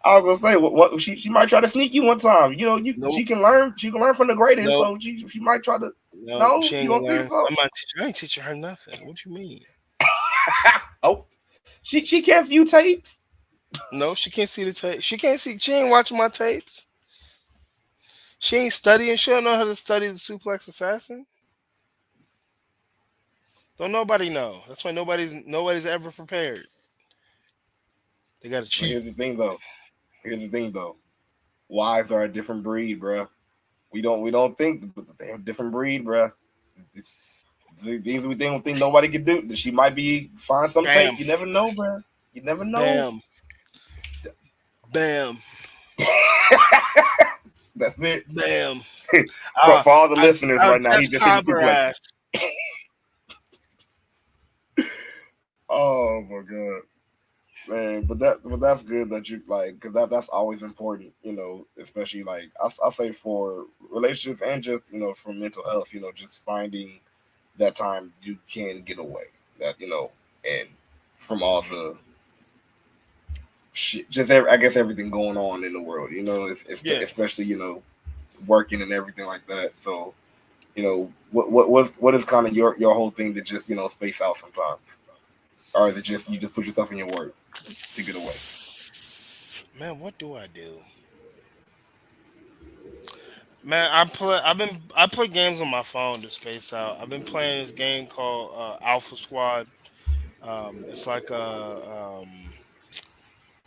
Speaker 2: I was gonna say, what she might try to sneak you one time.
Speaker 3: Nope,
Speaker 2: She can learn. She can learn from the greatest.
Speaker 3: nope,
Speaker 2: So she might try to.
Speaker 3: nope.
Speaker 2: No,
Speaker 3: She
Speaker 2: you
Speaker 3: ain't gonna
Speaker 2: don't think
Speaker 3: learn.
Speaker 2: so?
Speaker 3: I ain't teaching her nothing. What you mean?
Speaker 2: Oh, she can't view tapes.
Speaker 3: No, she can't see the tape. She can't see. She ain't watching my tapes. She ain't studying. She don't know how to study the Suplex Assassin. Don't nobody know. That's why nobody's ever prepared. They gotta
Speaker 2: But
Speaker 3: cheat.
Speaker 2: here's the thing, though. Here's the thing, though. Wives are a different breed, bruh. We don't think, but they're a different breed, bruh. It's the things we think nobody can do. That she might be find some tape.
Speaker 3: Bam,
Speaker 2: You never know, bruh. You never know.
Speaker 3: bam, bam,
Speaker 2: That's it.
Speaker 3: bam.
Speaker 2: For all the listeners
Speaker 3: I'll
Speaker 2: right now,
Speaker 3: Jeff
Speaker 2: he's just hitting
Speaker 3: Cobb her
Speaker 2: suplexes.
Speaker 3: ass.
Speaker 2: Oh my god, man! But that's good that you like because that's always important, especially like I say for relationships and just for mental health, just finding that time you can get away, that and from all the shit, just I guess everything going on in the world,
Speaker 3: Yeah.
Speaker 2: especially working and everything like that. So what is kind of your whole thing to just space out sometimes, or is it just you just put yourself in your work to get away?
Speaker 3: Man, what do I do? Man, I play games on my phone to space out. I've been playing this game called Alpha Squad. It's like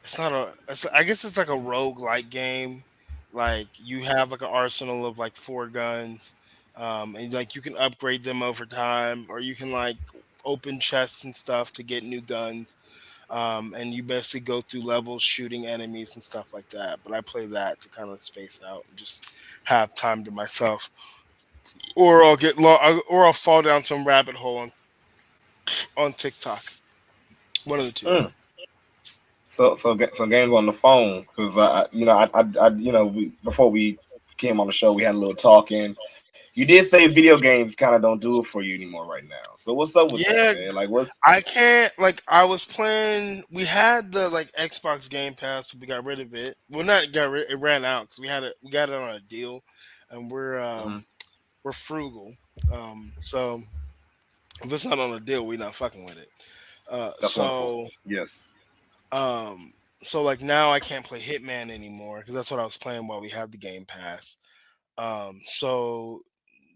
Speaker 3: it's not a I guess it's like a rogue like game. Like you have like an arsenal of like four guns, and like you can upgrade them over time, or you can like open chests and stuff to get new guns. And you basically go through levels shooting enemies and stuff like that. But I play that to kind of space out and just have time to myself, or or I'll fall down some rabbit hole on TikTok. One of the two.
Speaker 2: Mm. So games on the phone because before we came on the show we had a little talking. You did say video games kind of don't do it for you anymore right now. So what's up with that,
Speaker 3: Yeah,
Speaker 2: man? Like what's
Speaker 3: I can't like I was playing. We had the like Xbox Game Pass, but we got rid of it. Well, not got rid. It ran out because we got it on a deal, and
Speaker 2: Mhm.
Speaker 3: we're frugal. So if it's not on a deal, we're not fucking with it. Uh,
Speaker 2: That's wonderful.
Speaker 3: so
Speaker 2: Yes.
Speaker 3: um, so like now I can't play Hitman anymore because that's what I was playing while we had the Game Pass. So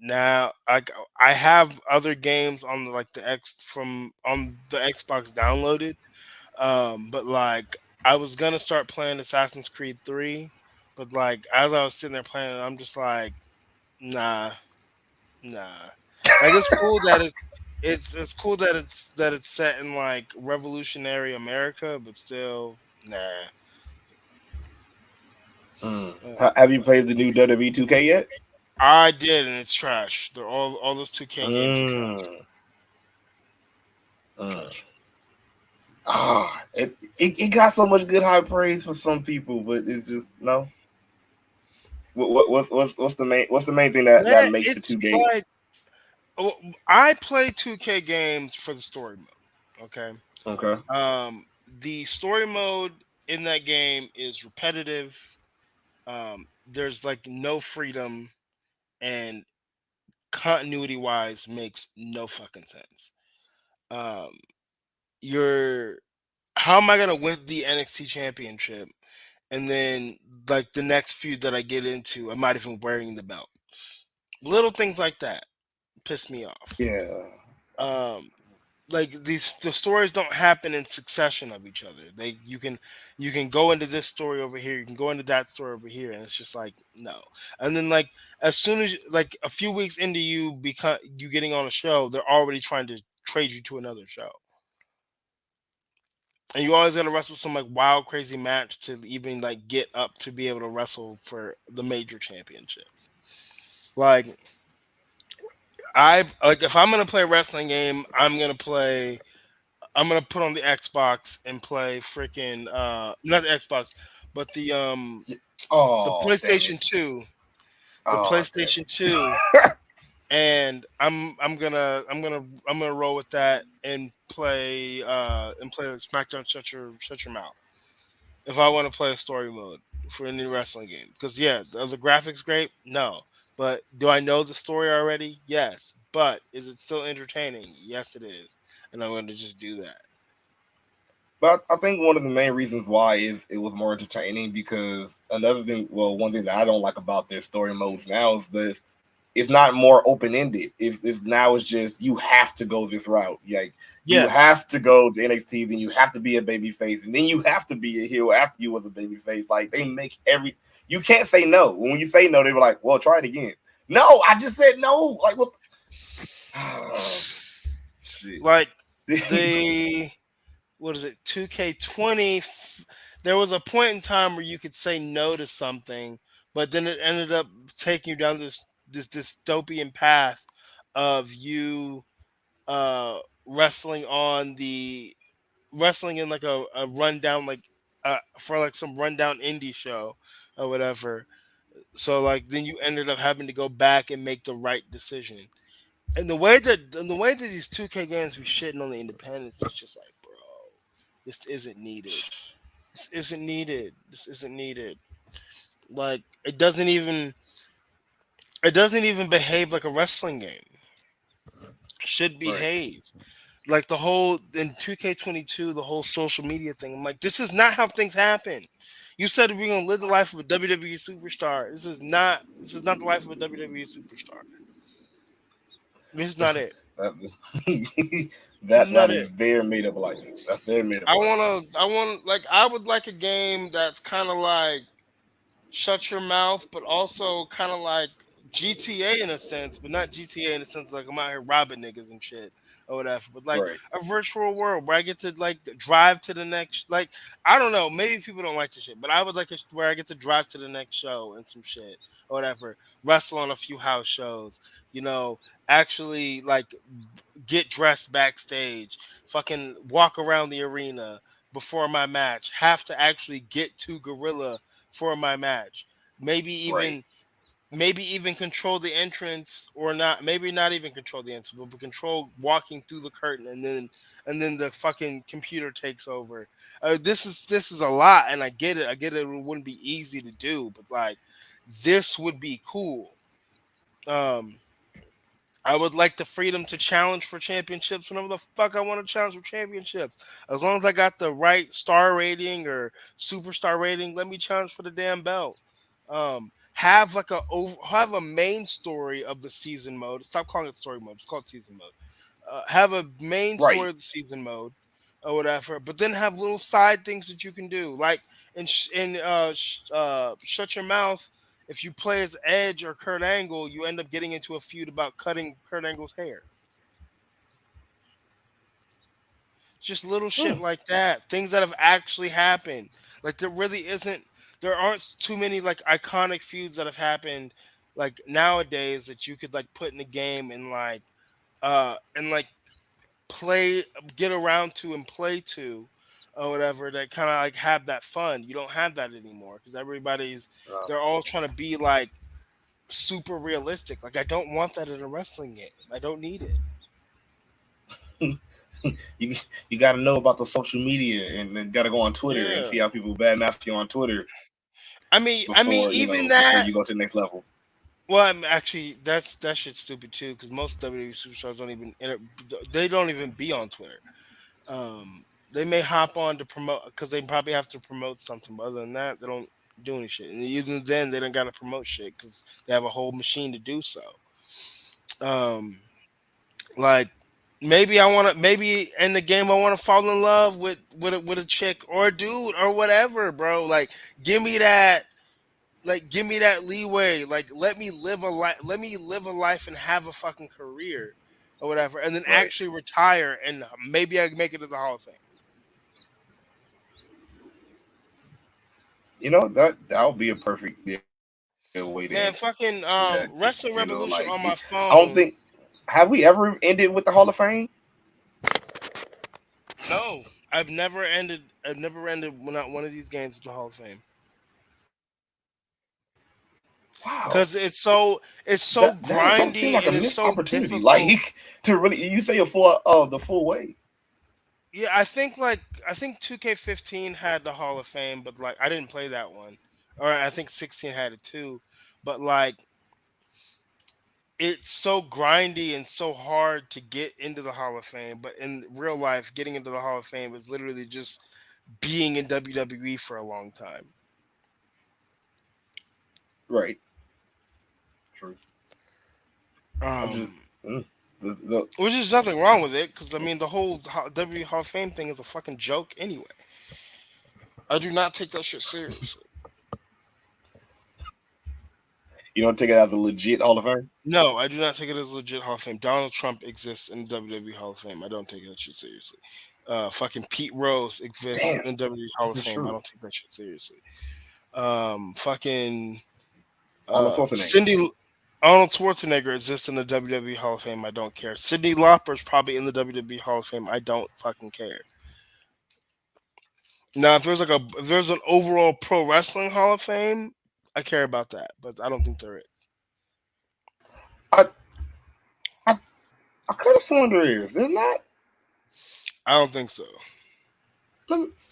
Speaker 3: now I have other games on the like the X from on the Xbox downloaded. But like I was gonna start playing Assassin's Creed 3, but like as I was sitting there playing it, I'm just like, nah, nah. Like it's cool that it's cool that it's set in like revolutionary America, but still, nah.
Speaker 2: Mm.
Speaker 3: Uh,
Speaker 2: Have you played the new WWE 2K yet?
Speaker 3: I did, and it's trash. They're all those 2K games are trash.
Speaker 2: Mm. Mm.
Speaker 3: Trash.
Speaker 2: It got so much good high praise for some people, but it's just no. What's the main thing that
Speaker 3: Man,
Speaker 2: makes the
Speaker 3: it's
Speaker 2: two games?
Speaker 3: like well, I play 2K games for the story mode. Okay.
Speaker 2: Okay.
Speaker 3: The story mode in that game is repetitive. There's like no freedom, and continuity wise makes no fucking sense. Um, you're how am I gonna win the NXT championship? And then like the next feud that I get into, I'm not even wearing the belt. Little things like that piss me off.
Speaker 2: Yeah.
Speaker 3: Um, like these the stories don't happen in succession of each other. You can go into this story over here, you can go into that story over here, and it's just like no. And then like as soon as like a few weeks into you getting on a show, they're already trying to trade you to another show. And you always gotta wrestle some like wild crazy match to even like get up to be able to wrestle for the major championships. Like I like if I'm gonna play a wrestling game, I'm gonna put on the Xbox and play freaking not the Xbox, but the
Speaker 2: Oh damn it.
Speaker 3: PlayStation 2. The
Speaker 2: Oh damn
Speaker 3: PlayStation
Speaker 2: it.
Speaker 3: 2 and I'm gonna roll with that and play SmackDown Shut Your Mouth. If I want to play a story mode for a new wrestling game. Because yeah, are the graphics great? No. But do I know the story already? Yes. But is it still entertaining? Yes it is. And I'm gonna just do that.
Speaker 2: But I think one of the main reasons why is it was more entertaining because another thing, well, one thing that I don't like about their story modes now is this: it's not more open ended. If now it's just you have to go this route. Like you
Speaker 3: Yeah.
Speaker 2: have to go to NXT, then you have to be a baby face, and then you have to be a heel after you was a baby face. Like they make every you can't say no. When you say no, they were like, "Well, try it again." No, I just said no. Like what? Oh, shit.
Speaker 3: Like the what is it 2K20 there was a point in time where you could say no to something, but then it ended up taking you down this dystopian path of you wrestling on the wrestling in like a rundown like for like some rundown indie show or whatever. So like then you ended up having to go back and make the right decision. And the way that these 2K games be shitting on the independents, it's just like, bro, this isn't needed. This isn't needed. This isn't needed. Like it doesn't even behave like a wrestling game should
Speaker 2: Right.
Speaker 3: behave. Like the whole in 2K22, the whole social media thing. I'm like, this is not how things happen. You said we're gonna live the life of a WWE superstar. This is not the life of a WWE superstar. This is not it.
Speaker 2: That,
Speaker 3: This is
Speaker 2: that
Speaker 3: not
Speaker 2: is
Speaker 3: it.
Speaker 2: their made up life. That's their made up life.
Speaker 3: I would like a game that's kind of like shut your mouth, but also kind of like GTA in a sense, but not GTA in the sense like I'm out here robbing niggas and shit or whatever. But like
Speaker 2: Right.
Speaker 3: a virtual world where I get to like drive to the next. Like I don't know, maybe people don't like this shit, but I would like where I get to drive to the next show and some shit or whatever. Wrestle on a few house shows. You know, actually like get dressed backstage. Fucking walk around the arena before my match. Have to actually get to Gorilla for my match. Maybe
Speaker 2: Right.
Speaker 3: even control the entrance or not, maybe not even control the entrance, but control walking through the curtain, and then the fucking computer takes over. This is a lot, and I get it wouldn't be easy to do, but like this would be cool. um I would like the freedom to challenge for championships whenever the fuck I want to challenge for championships. As long as I got the right star rating or superstar rating, let me challenge for the damn belt. Have a main story of the season mode. Stop calling it story mode. It's called season mode. Have a main
Speaker 2: Right.
Speaker 3: story of the season mode or whatever, but then have little side things that you can do, like shut your mouth. If you play as Edge or Kurt Angle, you end up getting into a feud about cutting Kurt Angle's hair. Just little shit
Speaker 2: Hmm.
Speaker 3: like that. Things that have actually happened. Like there really isn't. There aren't too many like iconic feuds that have happened like nowadays that you could like put in a game and like play get around to and play to or whatever that kind of like have that fun. You don't have that anymore because they're all trying to be like super realistic. Like I don't want that in a wrestling game. I don't need it.
Speaker 2: you you got to know about the social media and got to go on Twitter and
Speaker 3: Yeah.
Speaker 2: see how people badmouth you on Twitter
Speaker 3: I mean, even
Speaker 2: before
Speaker 3: that.
Speaker 2: you go to the next level.
Speaker 3: Well, actually, that shit's stupid too. Because most WWE superstars they don't even be on Twitter. They may hop on to promote because they probably have to promote something. But other than that, they don't do any shit. And even then, they don't got to promote shit because they have a whole machine to do so. Um, like maybe in the game I want to fall in love with a chick or a dude or whatever, bro. Like give me that give me that leeway. Like let me live a life and have a fucking career or whatever, and then
Speaker 2: Right.
Speaker 3: actually retire and maybe I can make it to the Hall of Fame.
Speaker 2: That would be a perfect way to end
Speaker 3: Man,
Speaker 2: that.
Speaker 3: fucking Wrestling Revolution on my
Speaker 2: I don't think,
Speaker 3: phone.
Speaker 2: have we ever ended with the Hall of Fame?
Speaker 3: No, I've never ended not one of these games with the Hall of Fame.
Speaker 2: Wow,
Speaker 3: Cause it's so
Speaker 2: that seemed like a
Speaker 3: grindy and
Speaker 2: missed
Speaker 3: it's so
Speaker 2: opportunity.
Speaker 3: difficult.
Speaker 2: Like to really, you say a full the full way.
Speaker 3: Yeah, I think 2K15 had the Hall of Fame, but like I didn't play that one. Or I think 16 had it too. But like it's so grindy and so hard to get into the Hall of Fame, but in real life getting into the Hall of Fame is literally just being in WWE for a long time.
Speaker 2: Right. True. I'm just
Speaker 3: Um
Speaker 2: the
Speaker 3: which is nothing wrong with it cuz I mean the whole WWE Hall of Fame thing is a fucking joke anyway. I do not take that shit seriously.
Speaker 2: you don't take it as a legit Hall of Fame.
Speaker 3: No, I do not take it as legit Hall of Fame. Donald Trump exists in WWE Hall of Fame. I don't take that shit seriously. Fucking Pete Rose exists
Speaker 2: Damn,
Speaker 3: in WWE Hall
Speaker 2: this
Speaker 3: of
Speaker 2: is
Speaker 3: Fame. I
Speaker 2: true.
Speaker 3: don't take that shit seriously. Fucking
Speaker 2: Arnold Schwarzenegger.
Speaker 3: Cindy Arnold Schwarzenegger exists in the WWE Hall of Fame. I don't care. Cindy Lauper's probably in the WWE Hall of Fame. I don't fucking care. Now, if there's an overall pro wrestling Hall of Fame, I care about that, but I don't think there is.
Speaker 2: I I, I could have sworn there is. There's not.
Speaker 3: I don't think so.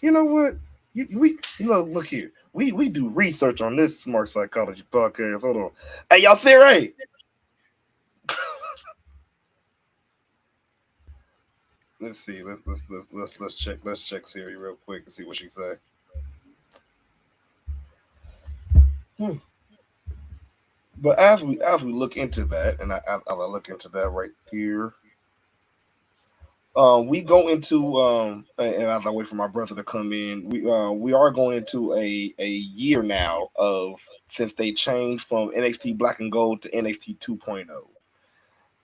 Speaker 2: You know what? Look here. We do research on this Smart Psychology podcast. Hold on. Hey, y'all see Ray? Let's see. Let's check Siri real quick and see what she say. Hmm. But as we look into that, and as I look into that right here, We go into and as I wait for my brother to come in, we are going into a year now of since they changed from NXT Black and Gold to NXT 2.0,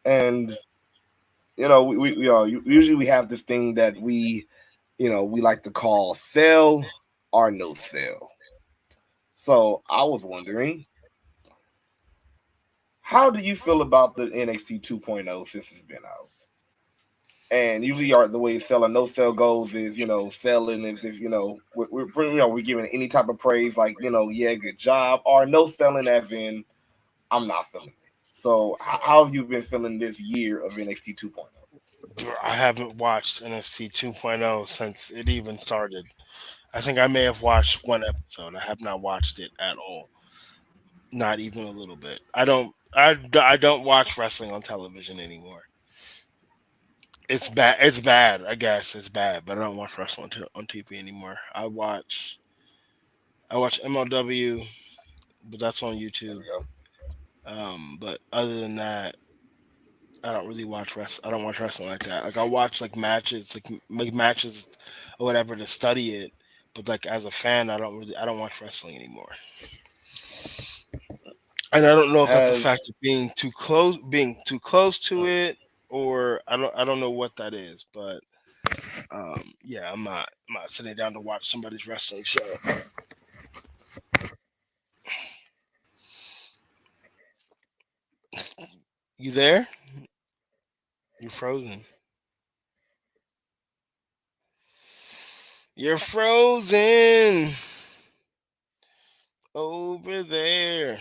Speaker 2: and usually we have this thing that we like to call sell or no sell. So I was wondering, how do you feel about the NXT 2.0 since it's been out? And usually, the way sell or no sell goes is, selling is if we're giving any type of praise, like yeah, good job, or no selling as in I'm not feeling it. So how have you been feeling this year of NXT 2.0?
Speaker 3: Bro, I haven't watched NFC 2.0 since it even started. I think I may have watched one episode. I have not watched it at all. Not even a little bit. I don't watch wrestling on television anymore. It's bad. It's bad. I guess it's bad, but I don't watch wrestling on TV anymore. I watch MLW, but that's on
Speaker 2: There
Speaker 3: YouTube.
Speaker 2: we go.
Speaker 3: But other than that, I don't really I don't watch wrestling like that. Like I watch like matches, like matches or whatever to study it. But like as a fan, I don't watch wrestling anymore. And I don't know if that's a
Speaker 2: Has
Speaker 3: fact of being too close to it, or I don't know what that is. But yeah, I'm not sitting down to watch somebody's wrestling show. You there? You're frozen. You're frozen over there.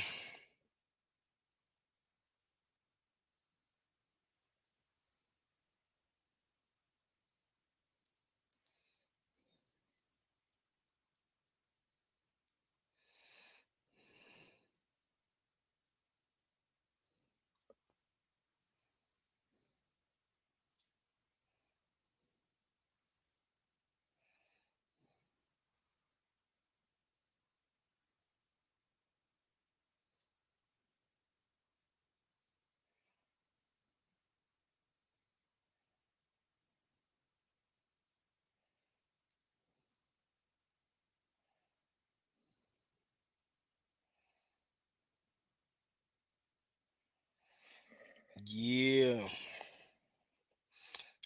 Speaker 3: Yeah,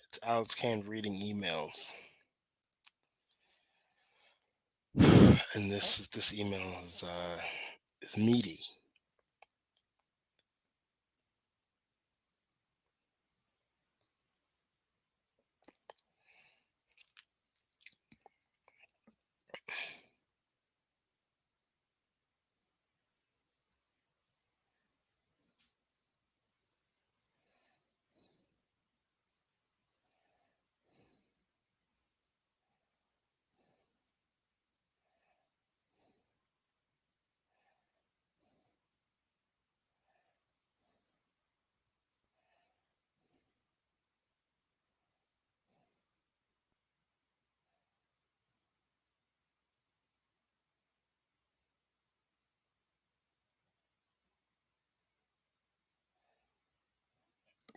Speaker 3: it's Alex Kane reading emails, and this email is meaty.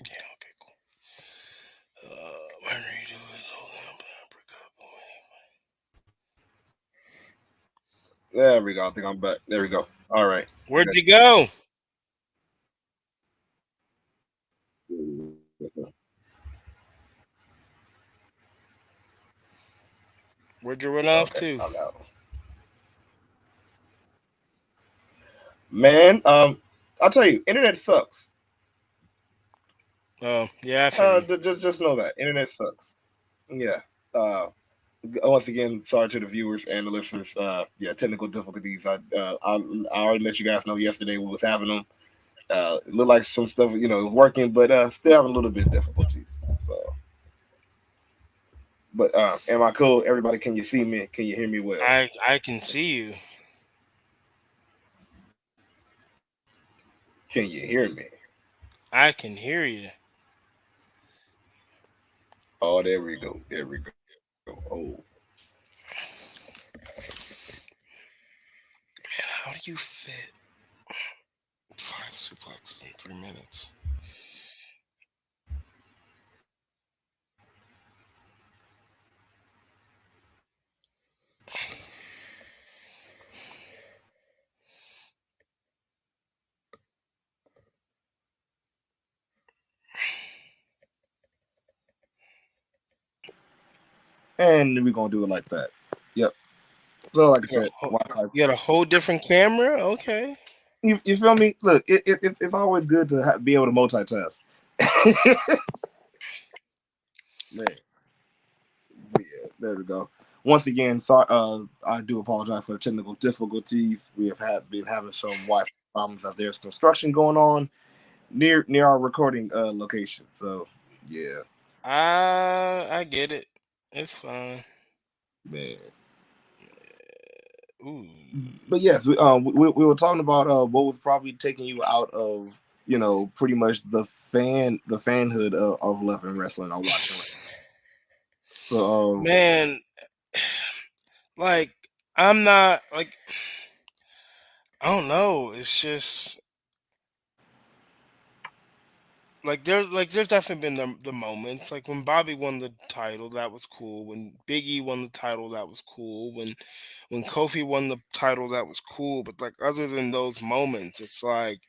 Speaker 3: Yeah, okay, cool. My radio is holding up.
Speaker 2: There we go. I think I'm back. There we go. All right.
Speaker 3: Where'd you go? Where'd you run off
Speaker 2: Okay,
Speaker 3: to?
Speaker 2: I'm out. Man, I'll tell you, internet sucks.
Speaker 3: Oh, yeah, I feel you.
Speaker 2: Just know that internet sucks. Yeah. Uh, Once again, sorry to the viewers and the listeners. Yeah, technical difficulties. I already let you guys know yesterday we was having them. It looked like some stuff, was working, but still having a little bit of difficulties. So, but am I cool? Everybody, can you see me? Can you hear me well?
Speaker 3: I can see you.
Speaker 2: Can you hear me?
Speaker 3: I can hear you.
Speaker 2: Oh, there we go. There we go. Oh,
Speaker 3: Man, how do you fit 5 suplexes in 3 minutes?
Speaker 2: and we're gonna do it like that. Yep. So, like I
Speaker 4: You got
Speaker 2: said, Wi-Fi.
Speaker 4: you got a whole different camera. Okay.
Speaker 2: You feel me? Look, it's always good to be able to multitask. Man, but yeah, there we go. Once again, I do apologize for the technical difficulties. We have been having some Wi-Fi problems as there's construction going on near our recording location. So yeah,
Speaker 4: I get it. It's fine.
Speaker 2: man.
Speaker 4: Ooh.
Speaker 2: But yes, we were talking about what was probably taking you out of pretty much the fanhood of left and wrestling or watching. So
Speaker 4: Man, like I'm not like I don't know. It's just there's definitely been the moments like when Bobby won the title, that was cool. When Biggie won the title, that was cool. When Kofi won the title, that was cool. But like other than those moments, it's like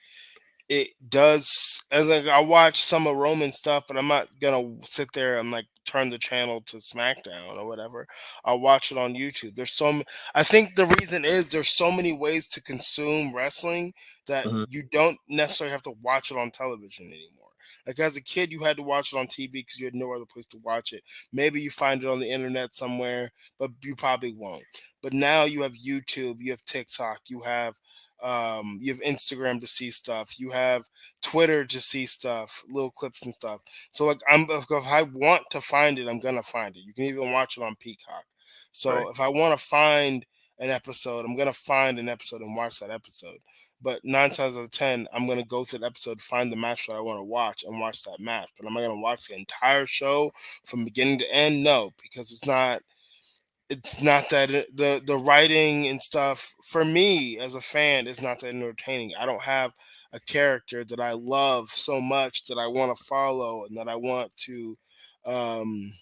Speaker 4: it does. And like I watch some of Roman stuff, but I'm not gonna sit there and like turn the channel to SmackDown or whatever. I'll watch it on YouTube. I think the reason is there's so many ways to consume wrestling that
Speaker 2: mhm,
Speaker 4: you don't necessarily have to watch it on television anymore. Like as a kid, you had to watch it on TV because you had no other place to watch it. Maybe you find it on the internet somewhere, but you probably won't. But now you have YouTube, you have TikTok, you have Instagram to see stuff. You have Twitter to see stuff, little clips and stuff. So like if I want to find it, I'm gonna find it. You can even watch it on Peacock.
Speaker 2: right.
Speaker 4: So if I want to find an episode, I'm gonna find an episode and watch that episode. But 9 times out of 10, I'm gonna go through the episode, find the match that I want to watch, and watch that match. But am I gonna watch the entire show from beginning to end? No, because it's not that the writing and stuff for me as a fan is not that entertaining. I don't have a character that I love so much that I want to follow and that I want to um,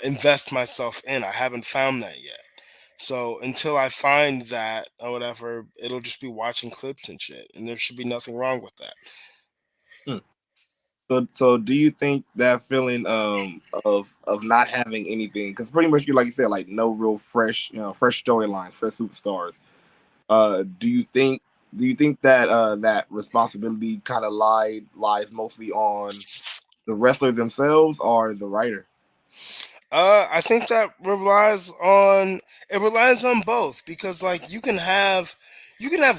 Speaker 4: invest myself in. I haven't found that yet. So until I find that or whatever, it'll just be watching clips and shit, and there should be nothing wrong with that.
Speaker 2: Hmm. So do you think that feeling of not having anything, because pretty much you like you said, like no real fresh storylines, fresh superstars. Do you think that that responsibility kind of lies mostly on the wrestler themselves or the writer?
Speaker 4: I think that relies on both because like you can have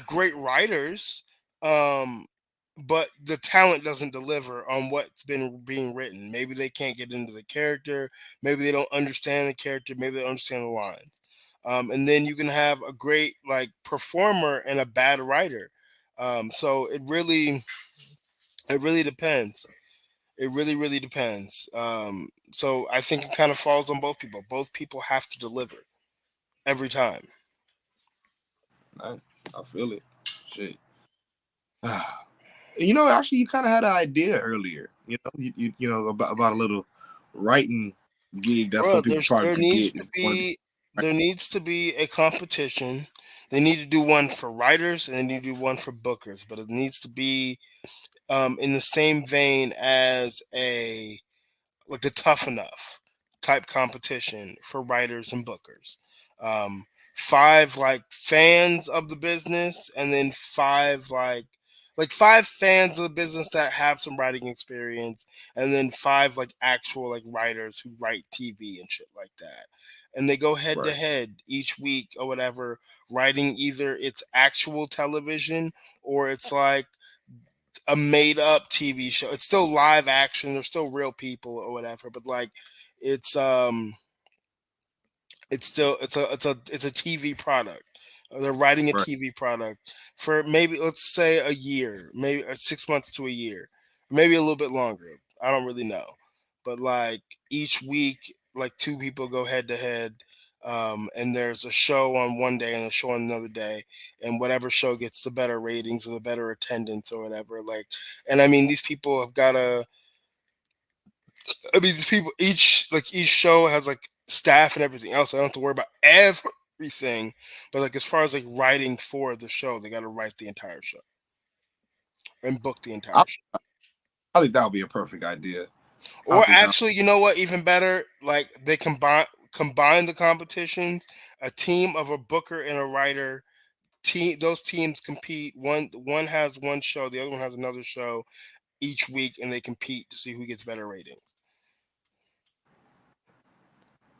Speaker 4: great writers, um, but the talent doesn't deliver on what's been being written. Maybe they can't get into the character, maybe they don't understand the character, maybe they don't understand the lines. And then you can have a great like performer and a bad writer. So it really depends. It really, really depends. So I think it kind of falls on both people. Both people have to deliver every time.
Speaker 2: I, I feel it. Shit. Actually, you kind of had an idea earlier. About a little writing gig that
Speaker 4: Bro,
Speaker 2: some people probably could get if they want to be.
Speaker 4: there needs to be a competition. They need to do one for writers and they need to do one for bookers, but it needs to be in the same vein as a tough enough type competition for writers and bookers. Um, five like fans of the business, and then five fans of the business that have some writing experience, and then five like actual like writers who write TV and shit like that. And they go head to
Speaker 2: Right.
Speaker 4: head each week or whatever, writing either it's actual television or it's like a made up TV show. It's still live action. They're still real people or whatever, but like it's it's still it's a TV product. They're writing a
Speaker 2: Right.
Speaker 4: TV product for maybe let's say a year, maybe 6 months to a year, maybe a little bit longer. I don't really know, but like each week, like two people go head to head, and there's a show on one day and a show on another day, and whatever show gets the better ratings or the better attendance or whatever. Like, and I mean these people have got to I mean, these people each show has like staff and everything else. I don't have to worry about everything, but like as far as like writing for the show, they got to write the entire show and book the
Speaker 2: I,
Speaker 4: entire show.
Speaker 2: I think that would be a perfect idea.
Speaker 4: Or actually, you know what? Even better, like they combine the competitions. A team of a booker and a writer. Those teams compete. One has one show, the other one has another show each week, and they compete to see who gets better ratings.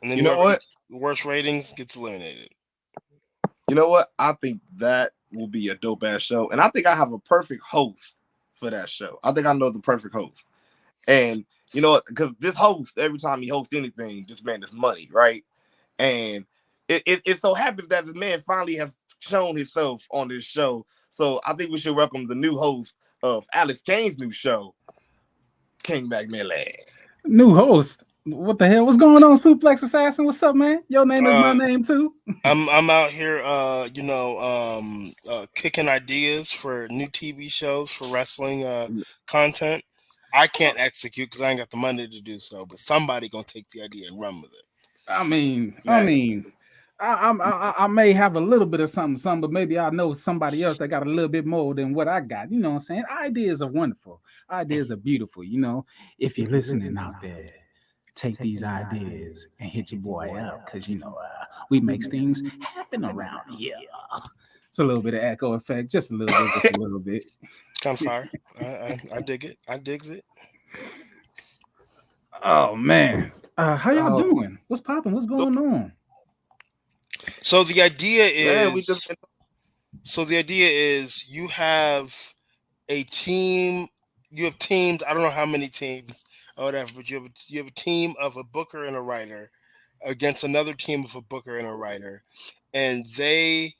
Speaker 4: And then
Speaker 2: You know
Speaker 4: whoever
Speaker 2: what?
Speaker 4: gets the worst ratings gets eliminated.
Speaker 2: You know what? I think that will be a dope ass show, and I think I have a perfect host for that show. I think I know the perfect host, and you know what? Because this host, every time he hosts anything, this man is money, right? And it so happens that this man finally has shown himself on this show. So I think we should welcome the new host of Alex Kane's new show, King Milli.
Speaker 5: New host. What the hell? What's going on, Suplex Assassin? What's up, man? Your name is my name too.
Speaker 4: I'm out here, kicking ideas for new TV shows for wrestling content. I can't execute because I ain't got the money to do so, but somebody gonna take the idea and run with it.
Speaker 5: I may have a little bit of something, but maybe I know somebody else that got a little bit more than what I got. You know what I'm saying? Ideas are wonderful. Ideas are beautiful. You know, if you're listening out there, take these ideas and hit your boy up because, you know, we make things happen around here. It's a little bit of echo effect, just a little bit, just a little bit.
Speaker 4: Kind of fire. I dig it. I digs it.
Speaker 5: Oh, man. How y'all doing? What's popping? What's going on?
Speaker 4: So the idea is, you have a team. You have teams. I don't know how many teams or whatever, but you have a team of a booker and a writer against another team of a booker and a writer, and they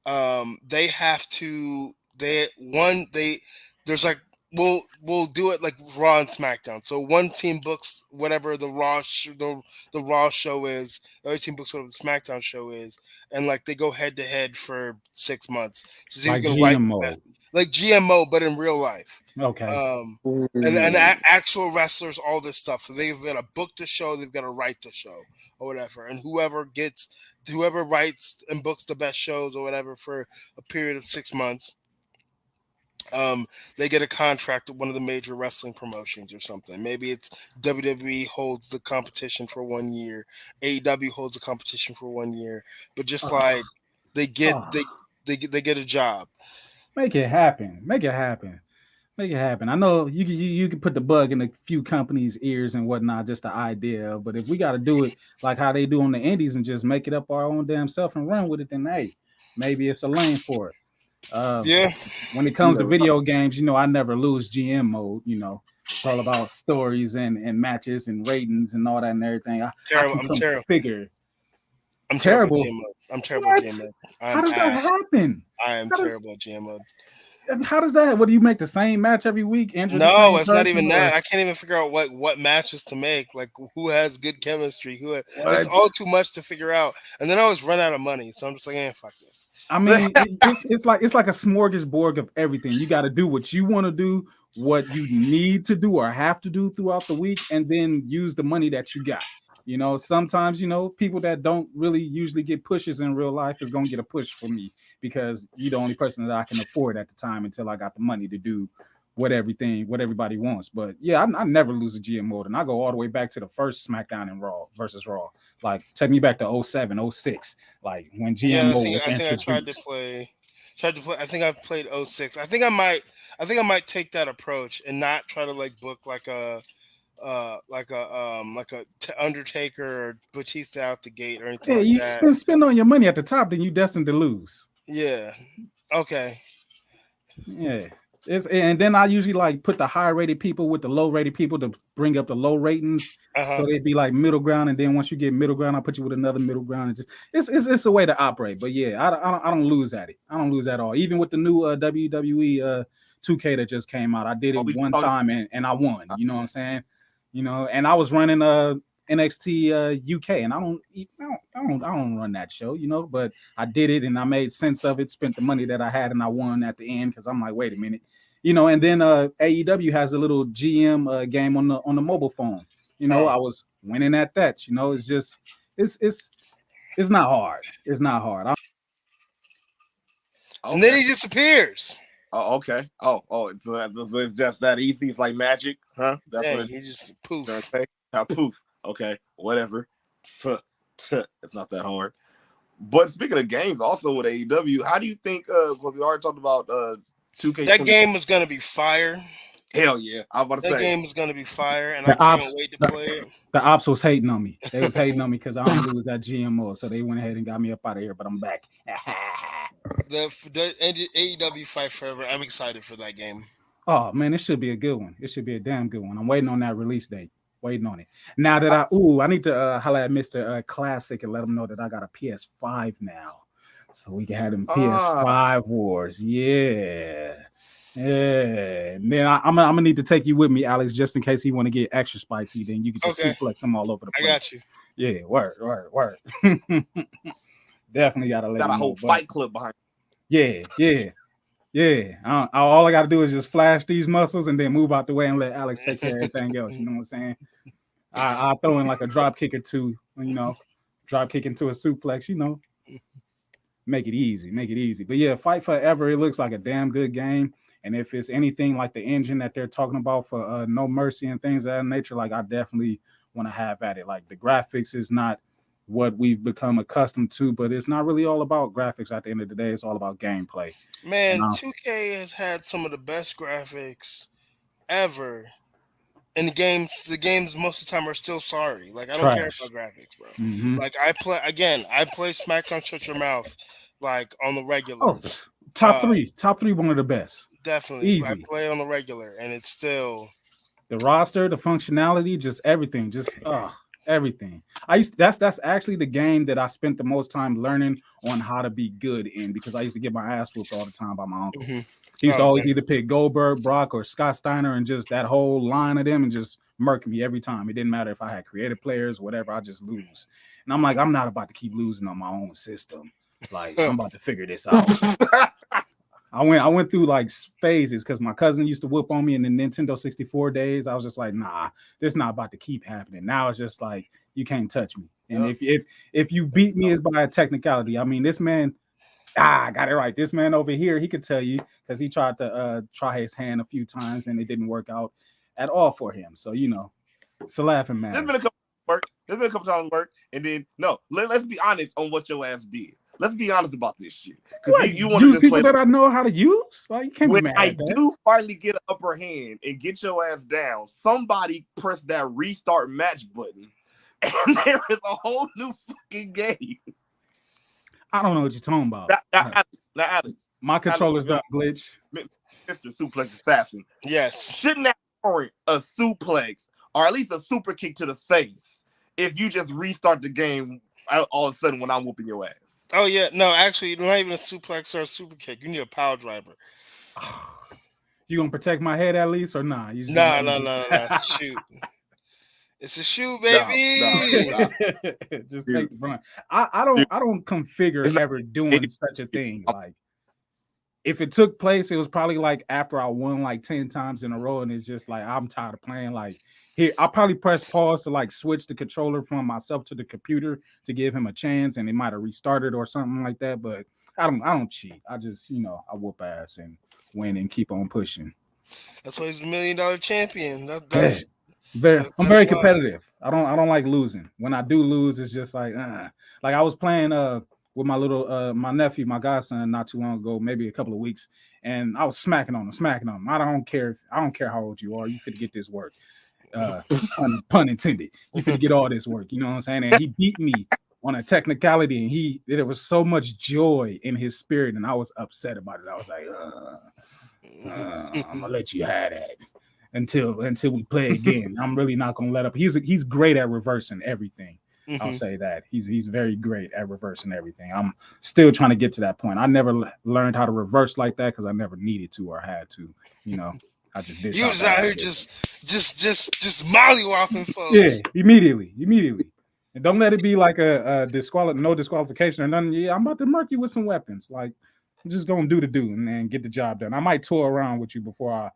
Speaker 4: have to there's like we'll do it like Raw and SmackDown. So one team books whatever the Raw show is, the other team books whatever the SmackDown show is, and like they go head to head for 6 months. So
Speaker 5: like GMO.
Speaker 4: Like GMO, but in real life.
Speaker 5: Okay.
Speaker 4: And actual wrestlers, all this stuff. So they've got to book the show, they've got to write the show or whatever. And whoever writes and books the best shows or whatever for a period of 6 months, they get a contract with one of the major wrestling promotions or something. Maybe it's WWE holds the competition for 1 year, AEW holds the competition for 1 year, but just like they get a job.
Speaker 5: Make it happen. Make it happen. Make it happen. I know you can put the bug in a few companies' ears and whatnot, just the idea. But if we got to do it like how they do on the indies and just make it up our own damn self and run with it, then hey, maybe it's a lane for it.
Speaker 4: Yeah.
Speaker 5: When it comes to video games, you know, I never lose GM mode. You know, it's all about stories and matches and ratings and all that and everything. I'm terrible. I'm terrible.
Speaker 4: I'm terrible at GM mode.
Speaker 5: How does that happen?
Speaker 4: I am terrible at GM mode.
Speaker 5: How does that? What do you make the same match every week?
Speaker 4: No, it's not even that. I can't even figure out what matches to make. Like who has good chemistry? It's all too much to figure out. And then I always run out of money, so I'm just like, fuck this.
Speaker 5: I mean, it's like a smorgasbord of everything. You got to do what you want to do, what you need to do or have to do throughout the week, and then use the money that you got. You know, sometimes, you know, people that don't really usually get pushes in real life is going to get a push for me because you're the only person that I can afford at the time until I got the money to do what everybody wants. But yeah, I never lose a GM mode. And I go all the way back to the first SmackDown and Raw versus Raw. Like, take me back to 07, 06, like when GM mode was introduced.
Speaker 4: I think I've played 06. I think I might take that approach and not try to like book like a Undertaker or Batista out the gate or anything like that.
Speaker 5: You spend on your money at the top, then you destined to lose.
Speaker 4: Yeah. Okay.
Speaker 5: Yeah. And then I usually like put the high rated people with the low rated people to bring up the low ratings. So they'd be like middle ground, and then once you get middle ground, I'll put you with another middle ground. It's a way to operate. But yeah, I don't lose at it. I don't lose at all. Even with the new WWE 2K that just came out, I did it one time and I won. You know what I'm saying? You know, and I was running NXT UK, and I don't run that show, you know, but I did it and I made sense of it, spent the money that I had, and I won at the end because I'm like, wait a minute, you know. And then AEW has a little GM game on the mobile phone. You know, I was winning at that. You know, it's just it's not hard. It's not hard.
Speaker 4: And then he disappears.
Speaker 2: Oh, okay. Oh, so it's just that easy. It's like magic, huh? That's
Speaker 4: yeah,
Speaker 2: what
Speaker 4: he just poof.
Speaker 2: okay. Poof. Okay, whatever. It's not that hard. But speaking of games, also with AEW, how do you think? Well, we already talked about 2K.
Speaker 4: That game was gonna be fire.
Speaker 2: Hell yeah, I was about to
Speaker 4: That
Speaker 2: say
Speaker 4: game is gonna be fire, and I
Speaker 5: The
Speaker 4: can't
Speaker 5: ops,
Speaker 4: wait to
Speaker 5: the,
Speaker 4: play it.
Speaker 5: the ops was hating on me. They was hating on me because I don't lose that GMO, so they went ahead and got me up out of here. But I'm back.
Speaker 4: The AEW Fight Forever. I'm excited for that game.
Speaker 5: Oh man, it should be a good one. It should be a damn good one. I'm waiting on that release date. Waiting on it. Now that I need to holler at Mr. Klassick and let him know that I got a PS5 now, so we can have them PS5 wars. Yeah. And then I'm gonna need to take you with me, Alex, just in case he want to get extra spicy. Then you can just suplex him all over the place.
Speaker 4: I got you.
Speaker 5: Yeah, word. Definitely gotta let
Speaker 2: got a
Speaker 5: him
Speaker 2: whole
Speaker 5: know,
Speaker 2: fight club behind.
Speaker 5: Yeah. All I gotta do is just flash these muscles and then move out the way and let Alex take care of everything else. You know what I'm saying? I'll throw in like a drop kick or two, drop kick into a suplex, make it easy. But yeah, Fight Forever, it looks like a damn good game. And if it's anything like the engine that they're talking about for No Mercy and things of that nature, like I definitely want to have at it. Like the graphics is not what we've become accustomed to, but it's not really all about graphics at the end of the day. It's all about gameplay.
Speaker 4: Man, 2K has had some of the best graphics ever. And the games most of the time are still sorry. Like I don't care about graphics, bro.
Speaker 5: Mm-hmm.
Speaker 4: Like I play SmackDown Shut Your Mouth like on the regular.
Speaker 5: Oh, top three, one of the best.
Speaker 4: Definitely.
Speaker 5: Easy.
Speaker 4: I play on the regular and it's still
Speaker 5: the roster, the functionality, just everything, everything. That's actually the game that I spent the most time learning on how to be good in, because I used to get my ass whooped all the time by my uncle. Mm-hmm. He used to always either pick Goldberg, Brock, or Scott Steiner, and just that whole line of them and just murk me every time. It didn't matter if I had creative players, whatever, I just lose. And I'm like, I'm not about to keep losing on my own system. Like, I'm about to figure this out. I went through like phases because my cousin used to whoop on me in the Nintendo 64 days. I was just like, nah, this not about to keep happening. Now it's just like, you can't touch me. And if you beat me, it's by a technicality. I mean, this man, I got it right. This man over here, he could tell you because he tried to try his hand a few times and it didn't work out at all for him. So, it's a laughing matter.
Speaker 2: There's been a couple times work. And then, let's be honest on what your ass did. Let's be honest about this shit.
Speaker 5: Because you want to use people that I know how to use? Like, you can't
Speaker 2: when
Speaker 5: be mad
Speaker 2: I
Speaker 5: at that.
Speaker 2: do finally get an upper hand and get your ass down, somebody press that restart match button and there is a whole new fucking game.
Speaker 5: I don't know what you're talking about.
Speaker 2: Now, Alex.
Speaker 5: My controllers don't glitch.
Speaker 2: Mr. Suplex Assassin.
Speaker 4: Yes.
Speaker 2: Shouldn't that warrant a suplex or at least a super kick to the face if you just restart the game all of a sudden when I'm whooping your ass?
Speaker 4: Oh, yeah. No, actually, not even a suplex or a super kick. You need a power driver.
Speaker 5: You going to protect my head at least or nah?
Speaker 4: No. It's a shoot. It's a shoot, baby.
Speaker 2: No.
Speaker 5: Just take the front. I don't configure ever doing such a thing. Like, if it took place, it was probably like after I won like 10 times in a row, and it's just like I'm tired of playing. Like, here, I'll probably press pause to like switch the controller from myself to the computer to give him a chance, and it might have restarted or something like that. But I don't cheat. I just I whoop ass and win and keep on pushing.
Speaker 4: That's why he's $1 million champion. I'm
Speaker 5: very competitive. I don't like losing. When I do lose, it's just like like I was playing with my little my nephew, my godson, not too long ago, maybe a couple of weeks, and I was smacking on him. I don't care how old you are. You fit to get this work. Pun intended. You could get all this work, you know what I'm saying? And he beat me on a technicality, and there was so much joy in his spirit, and I was upset about it. I was like, I'm gonna let you have that until we play again. I'm really not gonna let up. He's great at reversing everything. Mm-hmm. I'll say that he's very great at reversing everything. I'm still trying to get to that point. I never learned how to reverse like that because I never needed to or had to, I just did.
Speaker 4: You was out here just mollywopping folks.
Speaker 5: Yeah, immediately. And don't let it be like a no disqualification or nothing. Yeah, I'm about to murk you with some weapons. Like, I'm just gonna do and then get the job done. I might tour around with you before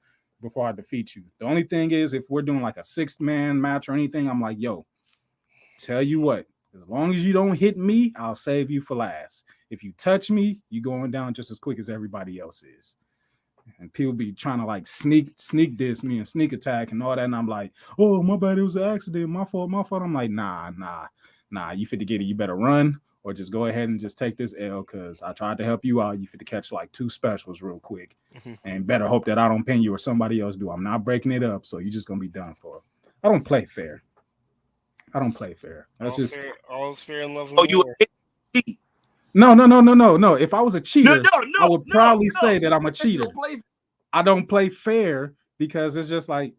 Speaker 5: I defeat you. The only thing is, if we're doing like a 6-man match or anything, I'm like, yo, tell you what, as long as you don't hit me, I'll save you for last. If you touch me, you're going down just as quick as everybody else is. And people be trying to like sneak diss me and sneak attack and all that. And I'm like, oh, my bad. It was an accident. My fault. I'm like, nah. You fit to get it. You better run or just go ahead and just take this L because I tried to help you out. You fit to catch like 2 specials real quick. And better hope that I don't pin you or somebody else do. I'm not breaking it up. So you're just going to be done for. I don't play fair. That's just
Speaker 4: all's fair in love and
Speaker 2: Oh, you
Speaker 4: war.
Speaker 5: No. If I was a cheater, I would probably say that I'm a cheater. I don't play fair because it's just like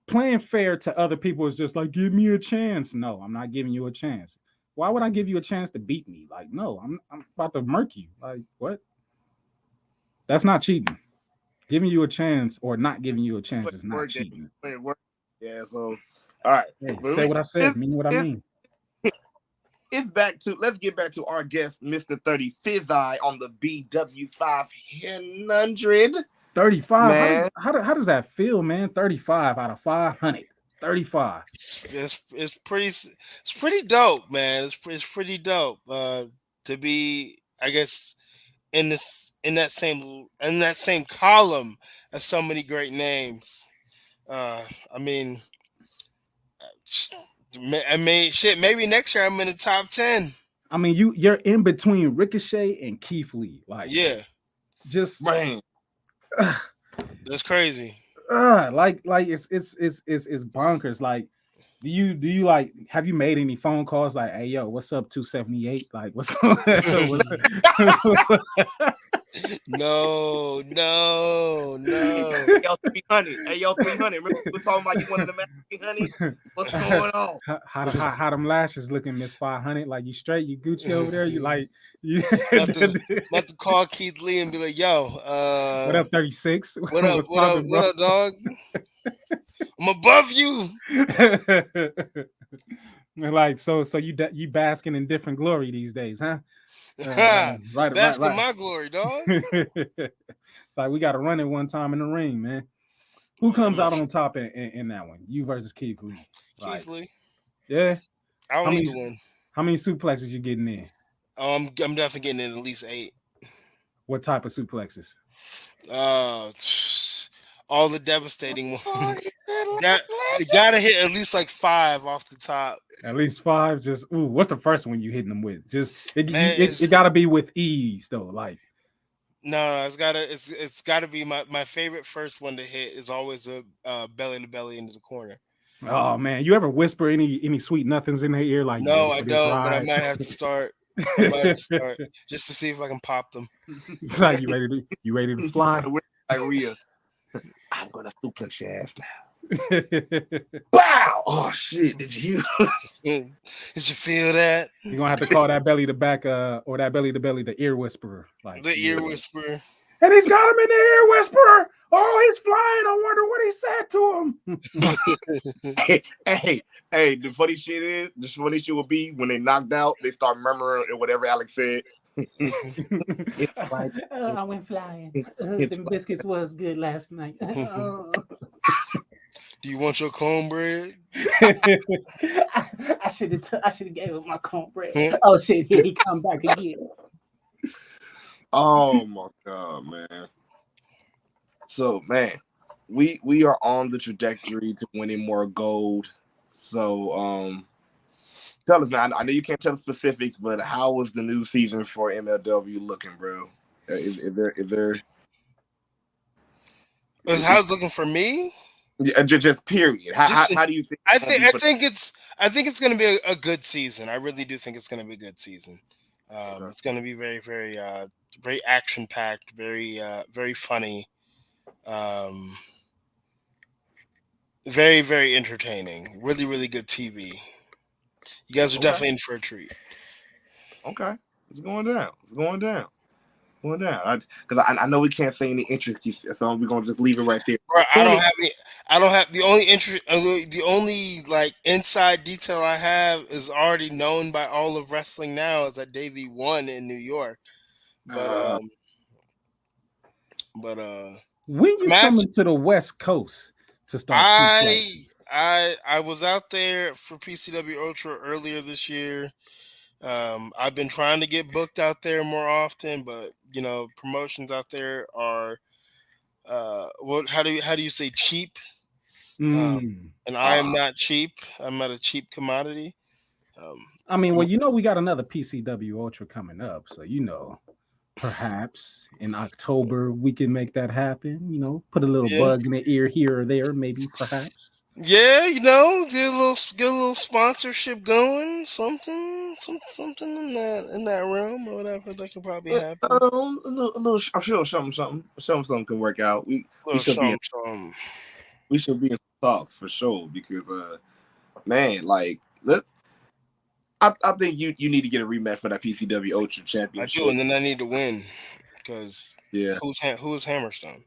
Speaker 5: playing fair to other people is just like, give me a chance. No, I'm not giving you a chance. Why would I give you a chance to beat me? Like, no, I'm about to murk you. Like, what? That's not cheating. Giving you a chance or not giving you a chance is not cheating.
Speaker 2: Yeah, so all right.
Speaker 5: Hey, say what I said, mean what I mean.
Speaker 2: Let's get back to our guest, Mr. 30 Fizz-Eye on the BW 500.
Speaker 5: 35.
Speaker 2: Man.
Speaker 5: How does that feel, man? 35 out of 500. 35.
Speaker 4: It's pretty dope, man. It's pretty dope. To be, I guess, in that same column as so many great names. I mean, shit. Maybe next year I'm in the top 10.
Speaker 5: I mean, you're in between Ricochet and Keith Lee. Like,
Speaker 4: yeah,
Speaker 5: just
Speaker 2: man.
Speaker 4: That's crazy.
Speaker 5: Like it's bonkers. Like, do you like have you made any phone calls like, hey yo, what's up 278? Like, what's going on?
Speaker 2: No. Hey, yo, 300. Remember we were talking about you wanted to match 300? What's going on?
Speaker 5: How them lashes looking, Miss 500? Like, you straight? You Gucci over there? You like? You
Speaker 4: about to call Keith Lee and be like, yo,
Speaker 5: what up, 36?
Speaker 4: What up, dog? I'm above you.
Speaker 5: Like, so you basking in different glory these days, huh?
Speaker 4: Right. My glory, dog.
Speaker 5: It's like we got to run it one time in the ring, man. Who comes out on top in that one? You versus Keith Lee.
Speaker 4: Keith Lee.
Speaker 5: Yeah.
Speaker 4: I don't need to win.
Speaker 5: How many suplexes you getting in?
Speaker 4: I'm definitely getting in at least 8.
Speaker 5: What type of suplexes?
Speaker 4: All the devastating ones. You gotta hit at least like 5 off the top.
Speaker 5: At least 5. Just what's the first one you hitting them with? Just it gotta be with ease though. Like,
Speaker 4: no, it's gotta be my favorite first one to hit is always a belly to belly into the corner.
Speaker 5: Oh man, you ever whisper any sweet nothings in their ear? Like,
Speaker 4: no, I don't, but I might have to start. Just to see if I can pop them.
Speaker 5: Like, you ready to fly?
Speaker 2: Diarrhea. I'm gonna suplex your ass now. Wow! Oh shit! Did you
Speaker 4: feel that?
Speaker 5: You're gonna have to call that belly to back or that belly to belly the ear whisperer. Like
Speaker 4: the ear whisperer.
Speaker 5: And he's got him in the ear whisperer. Oh, he's flying. I wonder what he said to
Speaker 2: him. hey, the funny shit will be when they knocked out, they start murmuring whatever Alex said.
Speaker 5: I went flying. The biscuits was good last night.
Speaker 4: Do you want your cornbread?
Speaker 5: I should have gave him my cornbread. Oh shit! Here he come back again.
Speaker 2: Oh my god, man! So man, we are on the trajectory to winning more gold. So tell us, man. I know you can't tell the specifics, but how was the new season for MLW looking, bro? Is there?
Speaker 4: How's it looking for me?
Speaker 2: Yeah, just period. How do you think?
Speaker 4: I think it's going to be a good season. I really do think it's going to be a good season. It's going to be very, very, very action packed, very, very funny, very, very entertaining. Really, really good TV. You guys are definitely in for a treat.
Speaker 2: Okay, it's going down. Because I know we can't say any interest, so we're gonna just leave it right there.
Speaker 4: I don't have the only interest. The only like inside detail I have is already known by all of wrestling now is that Davey won in New York. But
Speaker 5: when you coming to the West Coast to start?
Speaker 4: I was out there for PCW Ultra earlier this year. I've been trying to get booked out there more often, but promotions out there are what? How do you say cheap?
Speaker 5: Mm.
Speaker 4: And I am not cheap. I'm not a cheap commodity.
Speaker 5: I mean, well, we got another PCW Ultra coming up, so perhaps in October we can make that happen. Put a little bug in the ear here or there, maybe, perhaps.
Speaker 4: Yeah, get a little sponsorship going, something in that realm or whatever that could probably happen.
Speaker 2: I'm sure something can work out. We should be in talk for sure because man, like I think you need to get a rematch for that PCW Ultra Championship.
Speaker 4: I do, and then I need to win because who's Hammerstone?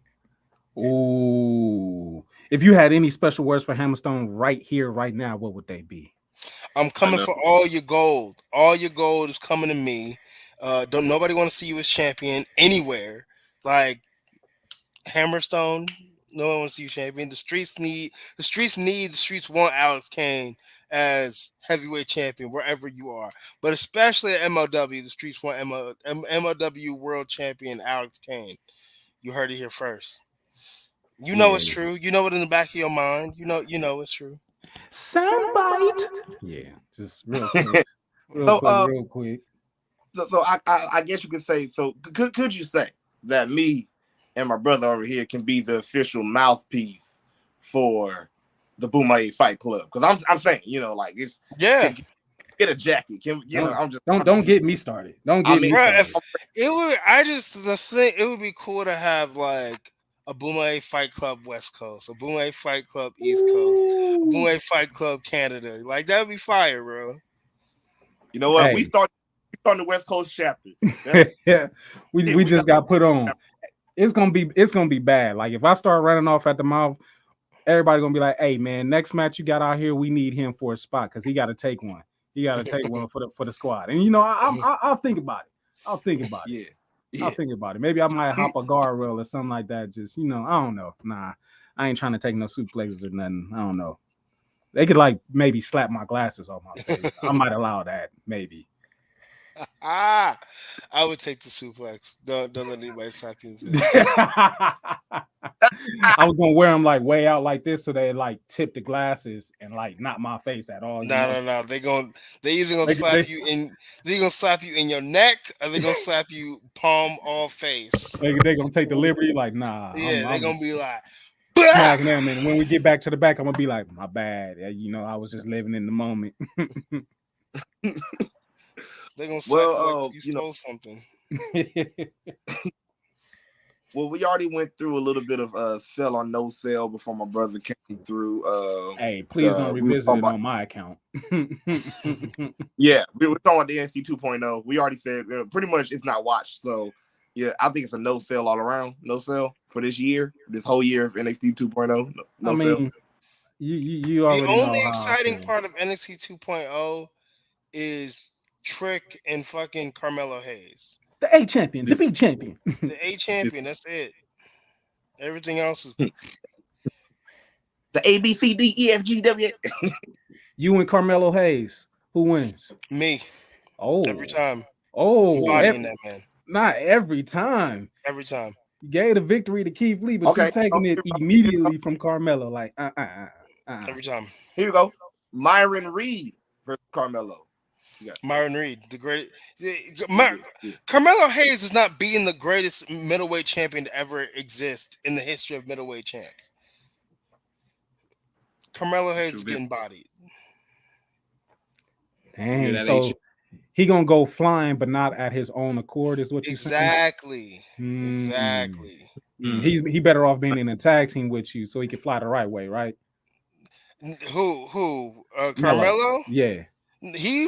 Speaker 5: Oh, if you had any special words for Hammerstone right here, right now, what would they be?
Speaker 4: I'm coming for all your gold. All your gold is coming to me. Don't nobody want to see you as champion anywhere. Like Hammerstone, no one wants to see you champion. The streets want Alex Kane as heavyweight champion wherever you are, but especially at MLW, the streets want MLW World Champion Alex Kane. You heard it here first. It's true. You know it in the back of your mind. You know it's true.
Speaker 5: Soundbite. Yeah, just real quick. Real quick.
Speaker 2: So I guess you could say. So could you say that me and my brother over here can be the official mouthpiece for the Boomerang Fight Club? Because I'm saying, like it's get a jacket.
Speaker 5: Don't get me started. Don't get me started.
Speaker 4: It would be cool to have like a Boomerang Fight Club West Coast, a Boomerang Fight Club East Coast, a Boomerang Fight Club Canada. Like that would be fire, bro.
Speaker 2: You know what? Hey. We start the West Coast chapter.
Speaker 5: Yeah, we just got put on. It's gonna be bad. Like if I start running off at the mouth, everybody gonna be like, "Hey man, next match you got out here, we need him for a spot because he got to take one. He got to take one for the squad." And I'll think about it. I'll think about it. Yeah. I'll think about it. Maybe I might hop a guardrail or something like that. Just I don't know. Nah, I ain't trying to take no suplexes or nothing. I don't know. They could like maybe slap my glasses off my face. I might allow that. Maybe.
Speaker 4: I would take the suplex. Don't let anybody slap you.
Speaker 5: I was gonna wear them like way out like this, so they like tip the glasses and like not my face at all.
Speaker 4: No. They either gonna slap you in. They gonna slap you in your neck, or they gonna slap you palm all face.
Speaker 5: They gonna take the liberty, like nah.
Speaker 4: Yeah, they're gonna be like.
Speaker 5: Smacking them, and when we get back to the back, I'm gonna be like, my bad. I was just living in the moment.
Speaker 4: They're gonna slap you stole something.
Speaker 2: Well, we already went through a little bit of sell or no sell before my brother came through.
Speaker 5: Hey, please don't revisit it on my account.
Speaker 2: Yeah, we were talking about the NXT 2.0. We already said pretty much it's not watched. So, yeah, I think it's a no sell all around. No sell for this year, this whole year of NXT 2.0. No sell.
Speaker 5: You already know.
Speaker 4: The only exciting part of NXT 2.0 is Trick and fucking Carmelo Hayes.
Speaker 5: The A champion, the big champion.
Speaker 4: The A champion, that's it. Everything else is
Speaker 2: the A, B, C, D, E, F, G, W.
Speaker 5: You and Carmelo Hayes. Who wins?
Speaker 4: Me.
Speaker 5: Oh.
Speaker 4: Every time.
Speaker 5: Oh.
Speaker 4: That man.
Speaker 5: Not every time.
Speaker 4: Every time.
Speaker 5: You gave the victory to Keith Lee, but you're taking it immediately from Carmelo. Like,
Speaker 4: Every time.
Speaker 2: Here we go. Myron Reed versus Carmelo.
Speaker 4: Myron Reed, the great. Carmelo Hayes is not being the greatest middleweight champion to ever exist in the history of middleweight champs. Carmelo Hayes is getting bodied.
Speaker 5: Dang, so he gonna go flying, but not at his own accord, is what you're saying?
Speaker 4: Exactly.
Speaker 5: He better off being in a tag team with you, so he can fly the right way, right?
Speaker 4: Who? Carmelo?
Speaker 5: Yeah.
Speaker 4: He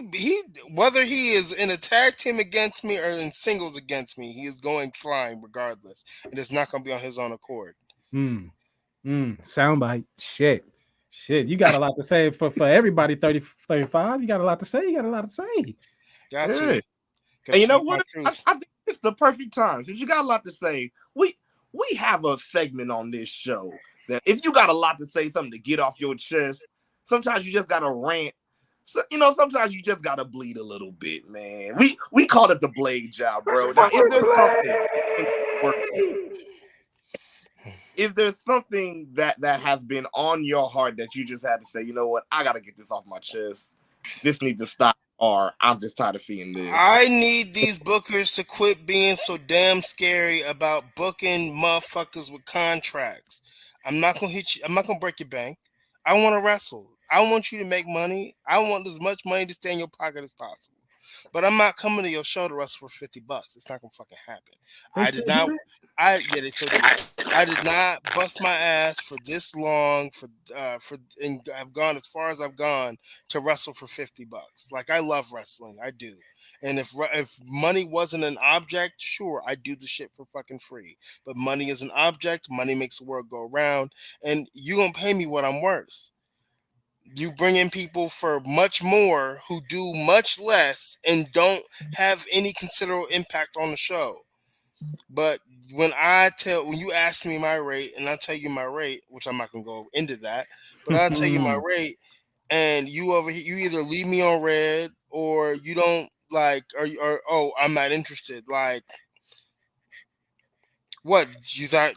Speaker 4: whether he is in a tag team against me or in singles against me, he is going flying regardless. And it's not going to be on his own accord.
Speaker 5: Soundbite. Shit. You got a lot to say for everybody 30, 35. You got a lot to say.
Speaker 4: Got to.
Speaker 2: And you know what? I think it's the perfect time. Since you got a lot to say, we have a segment on this show that if you got a lot to say, something to get off your chest, sometimes you just got to rant. So, sometimes you just gotta bleed a little bit, man. We call it the blade job, bro. Now, is there something Is there something that has been on your heart that you just had to say, you know what, I gotta get this off my chest. This needs to stop, or I'm just tired of seeing this.
Speaker 4: I need these bookers to quit being so damn scary about booking motherfuckers with contracts. I'm not gonna hit you. I'm not gonna break your bank. I want to wrestle. I want you to make money. I want as much money to stay in your pocket as possible. But I'm not coming to your show to wrestle for $50. It's not gonna fucking happen.
Speaker 5: They
Speaker 4: I
Speaker 5: still
Speaker 4: did
Speaker 5: do
Speaker 4: not.
Speaker 5: that?
Speaker 4: They so do. I did not bust my ass for this long and I've gone as far as I've gone to wrestle for $50. Like, I love wrestling, I do. And if money wasn't an object, sure, I'd do the shit for fucking free. But money is an object. Money makes the world go round, and you gonna pay me what I'm worth. You bring in people for much more who do much less and don't have any considerable impact on the show. But when you ask me my rate and I tell you my rate, which I'm not gonna go into that, but I'll tell you my rate, and you over here, you either leave me on red or you don't like, or oh, I'm not interested. Like, what, you thought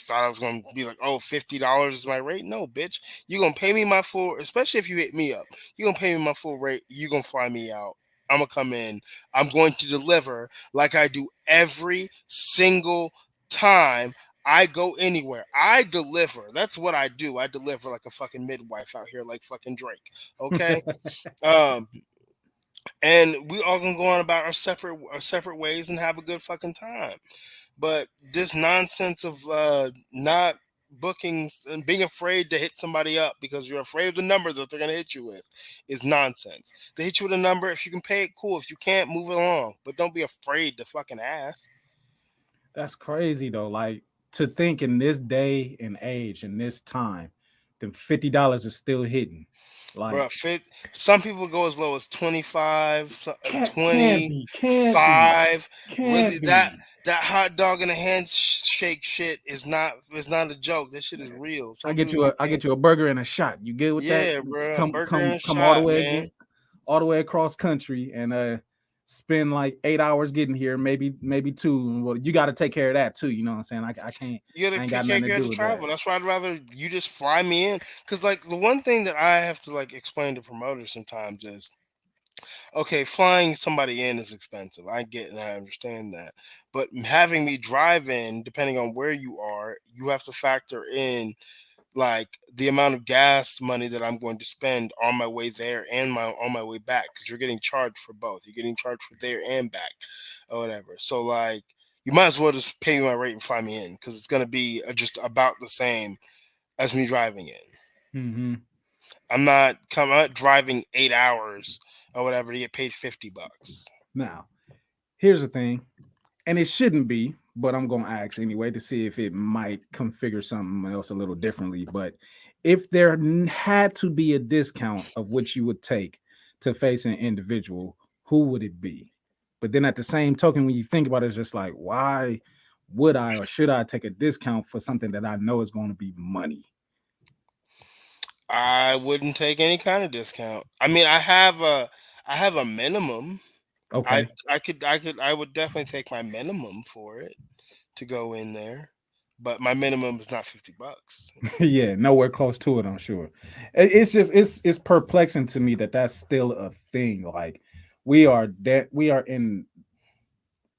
Speaker 4: I was gonna be like, oh, $50 is my rate? No, bitch. You're gonna pay me my full, especially if you hit me up. You're gonna pay me my full rate. You're gonna fly me out. I'm gonna come in. I'm going to deliver like I do every single time I go anywhere. I deliver. That's what I do. I deliver like a fucking midwife out here, like fucking Drake. Okay. And we all gonna go on about our separate ways and have a good fucking time. But this nonsense of not bookings and being afraid to hit somebody up because you're afraid of the number that they're going to hit you with is nonsense. They hit you with a number. If you can pay it, cool. If you can't, move it along. But don't be afraid to fucking ask.
Speaker 5: That's crazy though. Like, to think in this day and age, in this time, the $50 is still hitting. Like,
Speaker 4: Bro, some people go as low as 25,
Speaker 5: can't
Speaker 4: 20,
Speaker 5: be,
Speaker 4: 5.
Speaker 5: can't
Speaker 4: Really,
Speaker 5: be.
Speaker 4: that hot dog in a handshake shit is not a joke. That shit is real.
Speaker 5: I get you a burger and a shot. You good with that?
Speaker 4: Yeah, bro.
Speaker 5: Come
Speaker 4: Burger and a
Speaker 5: come
Speaker 4: shot, man.
Speaker 5: all the way across country and spend like 8 hours getting here, maybe 2. Well, you got to take care of that too. You know what I'm saying? I can't.
Speaker 4: You gotta
Speaker 5: I ain't
Speaker 4: take
Speaker 5: got
Speaker 4: care
Speaker 5: nothing to
Speaker 4: of
Speaker 5: do
Speaker 4: the
Speaker 5: with
Speaker 4: travel.
Speaker 5: that.
Speaker 4: That's why I'd rather you just fly me in. Cause like the one thing that I have to like explain to promoters sometimes is, okay, flying somebody in is expensive. I get and I understand that. But having me drive in, depending on where you are, you have to factor in like the amount of gas money that I'm going to spend on my way there and on my way back, because you're getting charged for both. You're getting charged for there and back, or whatever. So like, you might as well just pay me my rate and fly me in, because it's going to be just about the same as me driving in.
Speaker 5: Mm-hmm.
Speaker 4: I'm not driving 8 hours or whatever to get paid $50.
Speaker 5: Now, here's the thing, and it shouldn't be, but I'm gonna ask anyway to see if it might configure something else a little differently. But if there had to be a discount of which you would take to face an individual, who would it be? But then at the same token, when you think about it, it's just like, why would I or should I take a discount for something that I know is going to be money?
Speaker 4: I wouldn't take any kind of discount. I mean, I have a minimum.
Speaker 5: Okay.
Speaker 4: I would definitely take my minimum for it to go in there, but my minimum is not $50.
Speaker 5: Yeah, nowhere close to it, I'm sure. It's just it's perplexing to me that that's still a thing. Like, we are in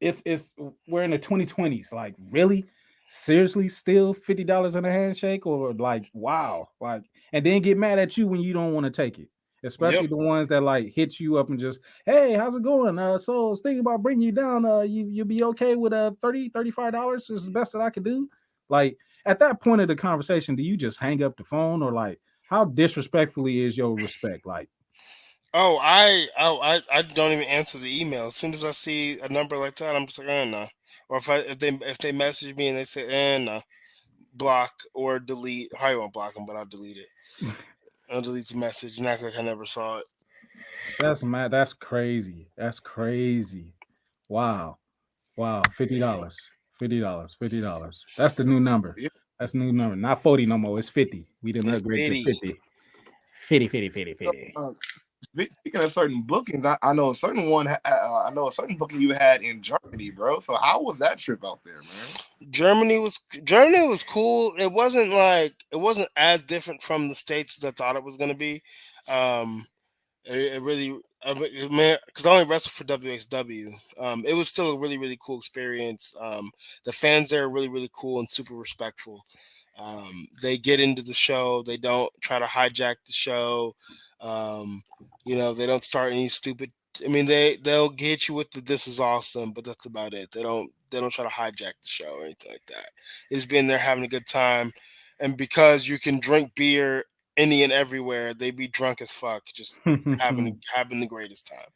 Speaker 5: it's we're in the 2020s. Like, really? Seriously, still $50 in a handshake? Or like, wow. Like, and then get mad at you when you don't want to take it. Especially
Speaker 4: Yep.
Speaker 5: the ones that like hit you up and just, hey, how's it going? So I was thinking about bringing you down. You'll be okay with $35 is the best that I could do. Like, at that point of the conversation, do you just hang up the phone, or like, how disrespectfully is your respect? Like,
Speaker 4: I don't even answer the email. As soon as I see a number like that, I'm just like, no. Or if they message me and they say, no, block or delete. I won't block them, but I'll delete it. I'll delete the message and act like I never saw it.
Speaker 5: that's mad. That's crazy. That's crazy. Wow. $50. $50. That's the new number.
Speaker 2: Yeah.
Speaker 5: That's the new number. Not 40 no more. It's 50. We didn't
Speaker 4: It's
Speaker 5: upgrade to
Speaker 4: 50.
Speaker 5: 50. 50.
Speaker 2: Speaking of certain bookings, I know a certain one. I know a certain booking you had in Germany, bro. So how was that trip out there, man?
Speaker 4: Germany was cool. It wasn't as different from the States as I thought it was gonna be. It really, man, because I only wrestled for WXW. It was still a really, really cool experience. The fans there are really, really cool and super respectful. They get into the show. They don't try to hijack the show. They don't start any stupid. I mean, they'll get you with the "this is awesome," but that's about it. They don't try to hijack the show or anything like that. They just being there having a good time, and because you can drink beer any and everywhere, they be drunk as fuck, just having the greatest time.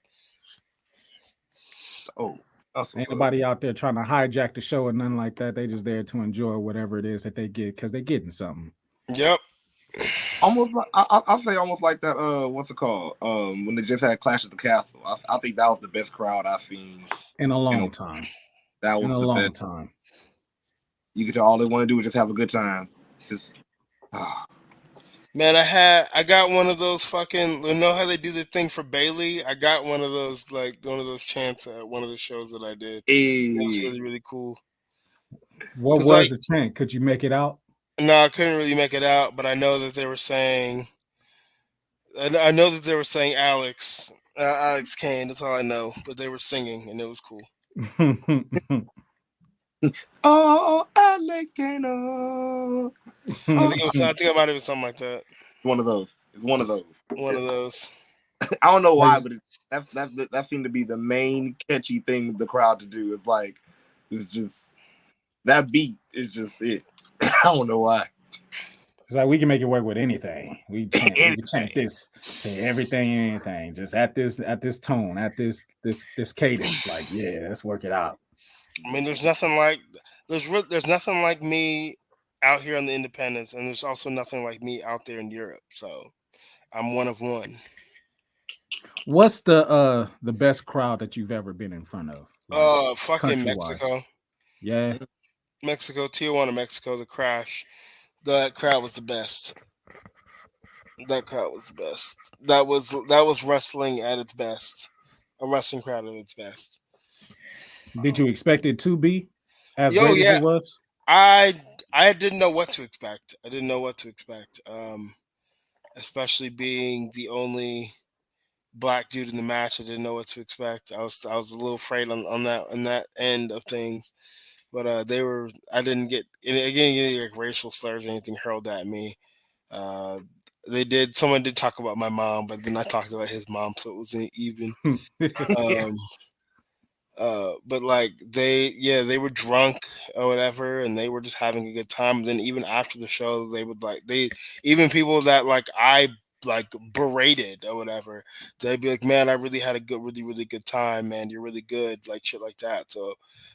Speaker 2: Oh, that's
Speaker 5: Ain't nobody out there trying to hijack the show or nothing like that. They just there to enjoy whatever it is that they get because they getting something.
Speaker 4: Yep.
Speaker 2: Almost like I'll say almost like that. What's it called? When they just had Clash at the Castle. I think that was the best crowd I've seen
Speaker 5: in a long time.
Speaker 2: That was
Speaker 5: in a long time.
Speaker 2: You get to all they want to do is just have a good time. Just.
Speaker 4: Man, I got one of those fucking. You know how they do the thing for Bailey? I got one of those chants at one of the shows that I did. It was really, really cool.
Speaker 5: What was the chant? Could you make it out?
Speaker 4: No, I couldn't really make it out, but I know that they were saying. I know that they were saying Alex Kane. That's all I know. But they were singing, and it was cool.
Speaker 2: Oh, Alex Kane. Oh.
Speaker 4: I think it might have been something like that.
Speaker 2: One of those. It's one of those.
Speaker 4: One of those.
Speaker 2: I don't know why, but that seemed to be the main catchy thing the crowd to do. It's just that beat is just it. I don't know why.
Speaker 5: It's like we can make it work with anything. We can chant this to everything and anything. Just at this tone, at this cadence. Like, yeah, let's work it out.
Speaker 4: I mean, there's nothing like me out here on the independents, and there's also nothing like me out there in Europe. So I'm one of one.
Speaker 5: What's the best crowd that you've ever been in front of?
Speaker 4: Fucking Mexico.
Speaker 5: Yeah.
Speaker 4: Mexico, Tijuana, Mexico, the Crash. That crowd was the best. That crowd was the best. That was wrestling at its best. A wrestling crowd at its best.
Speaker 5: Did you expect it to be as great as it was?
Speaker 4: I didn't know what to expect. Especially being the only black dude in the match. I didn't know what to expect. I was a little afraid on that end of things. But I didn't get any like racial slurs or anything hurled at me. Someone did talk about my mom, but then I talked about his mom, so it wasn't even. But like they were drunk or whatever, and they were just having a good time. And then even after the show, they would even people that like I like berated or whatever, they'd be like, "Man, I really had a really, really good time, man. You're really good," like shit like that. So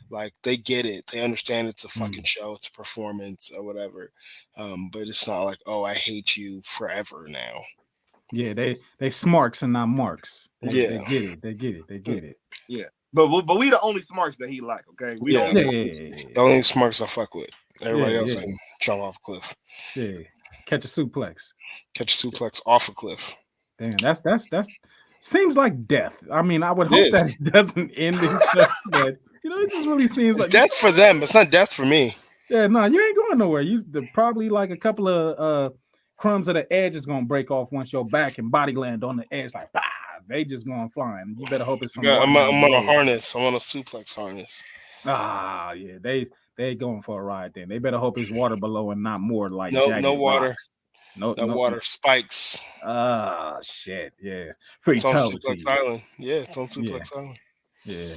Speaker 4: like they get it, they understand it's a fucking show, it's a performance or whatever. But it's not like, oh, I hate you forever now.
Speaker 5: Yeah, they smarks and not marks. They get it.
Speaker 2: Yeah. But we the only smarks that he like, okay?
Speaker 4: The only smarks I fuck with. Everybody else can jump off a cliff.
Speaker 5: Yeah. Catch a suplex
Speaker 4: off a cliff.
Speaker 5: Damn, that's seems like death. I mean, I would hope that it doesn't end in death, but it just really seems like
Speaker 4: death for them. It's not death for me.
Speaker 5: Yeah, no, you ain't going nowhere. Probably like a couple of crumbs of the edge is gonna break off once your back and body land on the edge, like they just going flying. You better hope it's something.
Speaker 4: I'm on a harness. I'm on a suplex harness.
Speaker 5: Yeah, they going for a ride then. They better hope it's water below and not more like
Speaker 4: no water.
Speaker 5: Rocks. No
Speaker 4: water, spikes.
Speaker 5: Shit, yeah.
Speaker 4: It's on Suplex Island. Yeah, it's on Suplex Island.
Speaker 5: Yeah.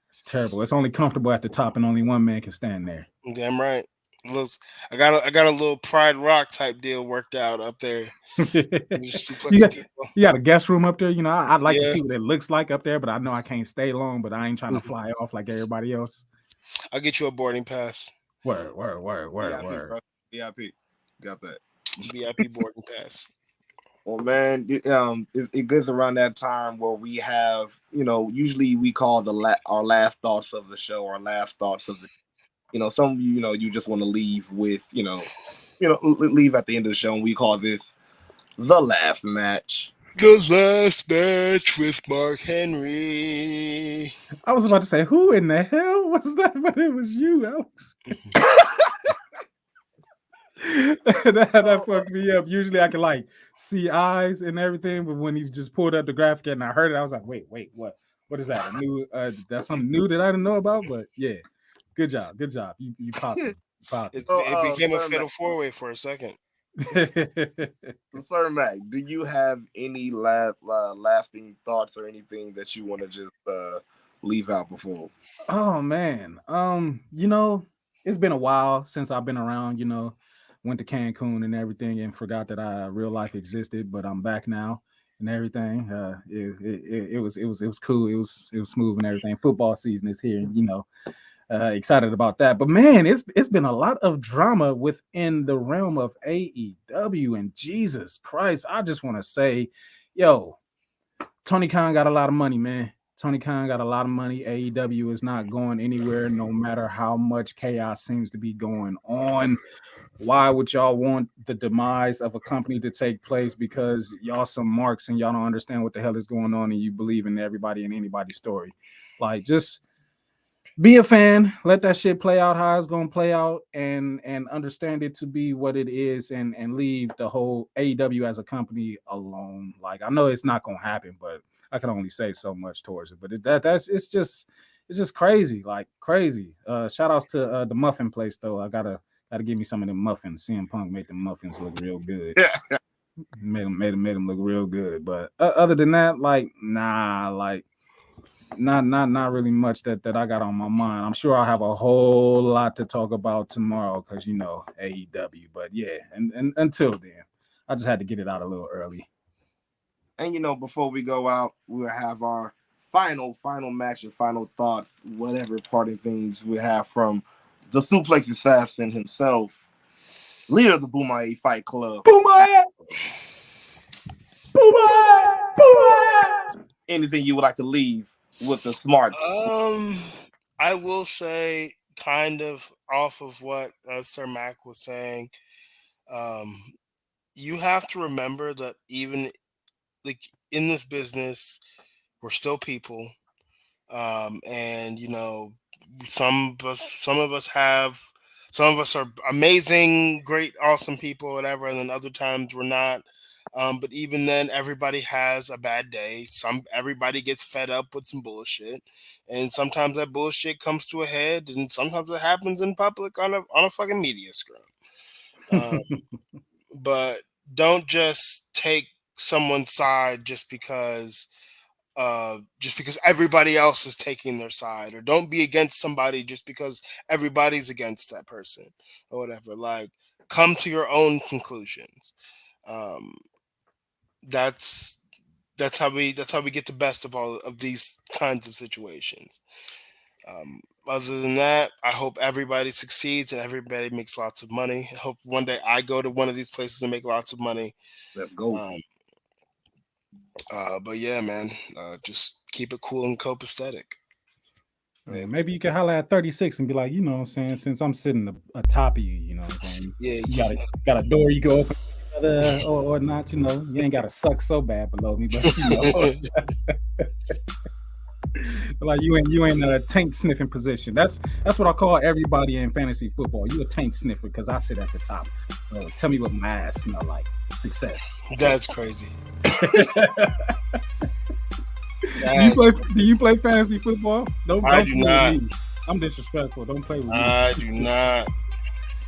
Speaker 5: It's terrible. It's only comfortable at the top and only one man can stand there.
Speaker 4: Damn right. I got a little Pride Rock type deal worked out up there.
Speaker 5: You got a guest room up there. I'd like to see what it looks like up there, but I know I can't stay long, but I ain't trying to fly off like everybody else.
Speaker 4: I'll get you a boarding pass.
Speaker 5: Word.
Speaker 2: VIP. Got that.
Speaker 4: VIP boarding pass.
Speaker 2: Well, man, it gets around that time where we have, usually we call our last thoughts of the show, our last thoughts of the, some of you, you just want to leave with, leave at the end of the show, and we call this the last match.
Speaker 4: The last match with Mark Henry.
Speaker 5: I was about to say, who in the hell was that? But it was you, Alex. that fucked me up. Usually I can like see eyes and everything, but when he just pulled up the graphic and I heard it, I was like, wait, what? What is that? A new that's something new that I didn't know about. But yeah, good job. You popped it.
Speaker 4: It became a fatal four-way for a second.
Speaker 2: Sir Mac, do you have any lasting thoughts or anything that you want to just leave out before?
Speaker 5: Oh man, it's been a while since I've been around. Went to Cancun and everything, and forgot that real life existed. But I'm back now and everything. It was cool. It was smooth and everything. Football season is here. Excited about that. But man, it's been a lot of drama within the realm of AEW, and Jesus Christ, I just want to say, yo, Tony Khan got a lot of money, man. Tony Khan got a lot of money. AEW is not going anywhere, no matter how much chaos seems to be going on. Why would y'all want the demise of a company to take place? Because y'all some marks and y'all don't understand what the hell is going on, and you believe in everybody and anybody's story. Like, just be a fan, let that shit play out how it's gonna play out, and understand it to be what it is, and leave the whole AEW as a company alone. Like, I know it's not gonna happen, but I can only say so much towards it. But it's just crazy, like crazy. Shout outs to the muffin place though. I gotta give me some of them muffins. CM Punk made the muffins look real good.
Speaker 2: Yeah.
Speaker 5: Made them look real good. But other than that, like, nah, like not really much that I got on my mind. I'm sure I'll have a whole lot to talk about tomorrow because AEW. But yeah, and until then, I just had to get it out a little early.
Speaker 2: And before we go out, we'll have our final match and final thoughts, whatever parting things we have from the Suplex Assassin himself, leader of the Boomaye Fight Club.
Speaker 5: Boomaye!
Speaker 2: Anything you would like to leave with the Smarks?
Speaker 4: I will say, kind of off of what Sir Mac was saying, you have to remember that even like in this business, we're still people, and some of us are amazing, great, awesome people, whatever, and then other times we're not. But even then, everybody has a bad day. Everybody gets fed up with some bullshit, and sometimes that bullshit comes to a head, and sometimes it happens in public on a fucking media scrum. But don't just take someone's side just because everybody else is taking their side, or don't be against somebody just because everybody's against that person or whatever. Like, come to your own conclusions. That's how we get the best of all of these kinds of situations. Other than that, I hope everybody succeeds and everybody makes lots of money. I hope one day I go to one of these places and make lots of money.
Speaker 2: Let's go.
Speaker 4: But yeah, man, just keep it cool and copacetic.
Speaker 5: Yeah, maybe you can holler at 36 and be like, you know what I'm saying, since I'm sitting atop of you, you know what I'm saying?
Speaker 4: Yeah,
Speaker 5: you got a door you go open or not, you ain't got to suck so bad below me, but like you ain't a taint sniffing position. That's what I call everybody in fantasy football. You a taint sniffer because I sit at the top. So tell me what my ass smell like. Success.
Speaker 4: That's crazy.
Speaker 5: Do you play fantasy football?
Speaker 4: I do not.
Speaker 5: I'm disrespectful. Don't play with me.
Speaker 4: I do not.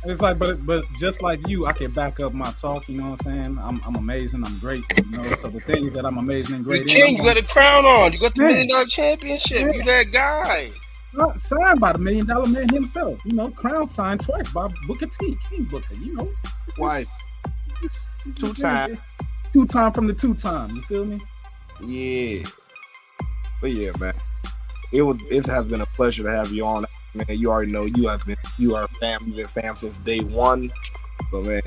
Speaker 5: It's like, but just like you, I can back up my talk. You know what I'm saying? I'm amazing. I'm great. So the things that I'm amazing and great.
Speaker 4: King, you got a crown on. You got the $1 million championship. Man. You that guy.
Speaker 5: Signed by the $1 million man himself. Crown signed twice by Booker T. King Booker.
Speaker 2: Twice. Two time
Speaker 5: from the 2-time. You feel me?
Speaker 2: Yeah. But yeah, man. It has been a pleasure to have you on. Man, you already know you are fam. You've been fam since day one. So man,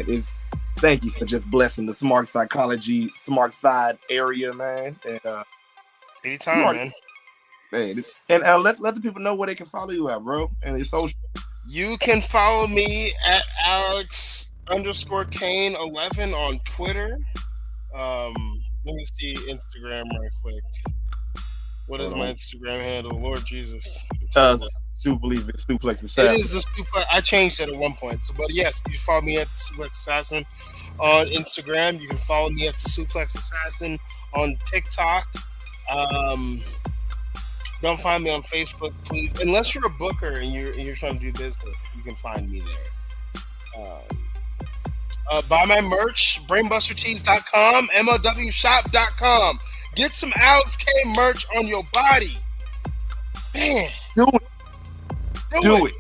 Speaker 2: thank you for just blessing the Smart Psychology, Smart Side area, man. And
Speaker 4: anytime,
Speaker 2: man. And let the people know where they can follow you at, bro. And it's social.
Speaker 4: You can follow me at Alex _Kane 11 on Twitter. Let me see Instagram right quick. What is my Instagram handle? Lord Jesus.
Speaker 2: Do believe it's Suplex Assassin.
Speaker 4: It is the Suplex. I changed it at one point. So, but yes, you follow me at the Suplex Assassin on Instagram. You can follow me at the Suplex Assassin on TikTok. Don't find me on Facebook, please. Unless you're a booker and you're trying to do business, you can find me there. Buy my merch, brainbustertees.com, MLWshop.com. Get some Alex Kane merch on your body. Man.
Speaker 2: Do it.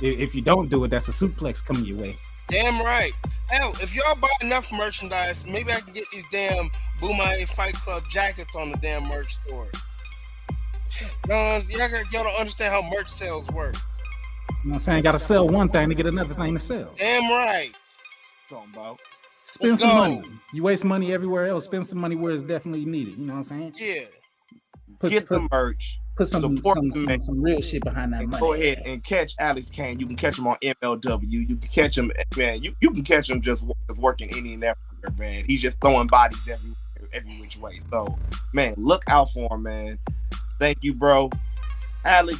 Speaker 5: If you don't do it, that's a suplex coming your way.
Speaker 4: Damn right. Hell, if y'all buy enough merchandise, maybe I can get these damn Boomaye Fight Club jackets on the damn merch store. Y'all don't understand how merch sales work.
Speaker 5: You know what I'm saying? Got to sell one thing to get another thing to sell.
Speaker 4: Damn right.
Speaker 2: Talking about.
Speaker 5: Spend some money. You waste money everywhere else. Spend some money where it's definitely needed. You know what I'm saying?
Speaker 4: Yeah.
Speaker 2: Get the merch.
Speaker 5: Put some real shit behind that money.
Speaker 2: Go ahead and catch Alex Kane. You can catch him on MLW. You can catch him, man. You can catch him just working any and everywhere, man. He's just throwing bodies every which way. So, man, look out for him, man. Thank you, bro. Alex,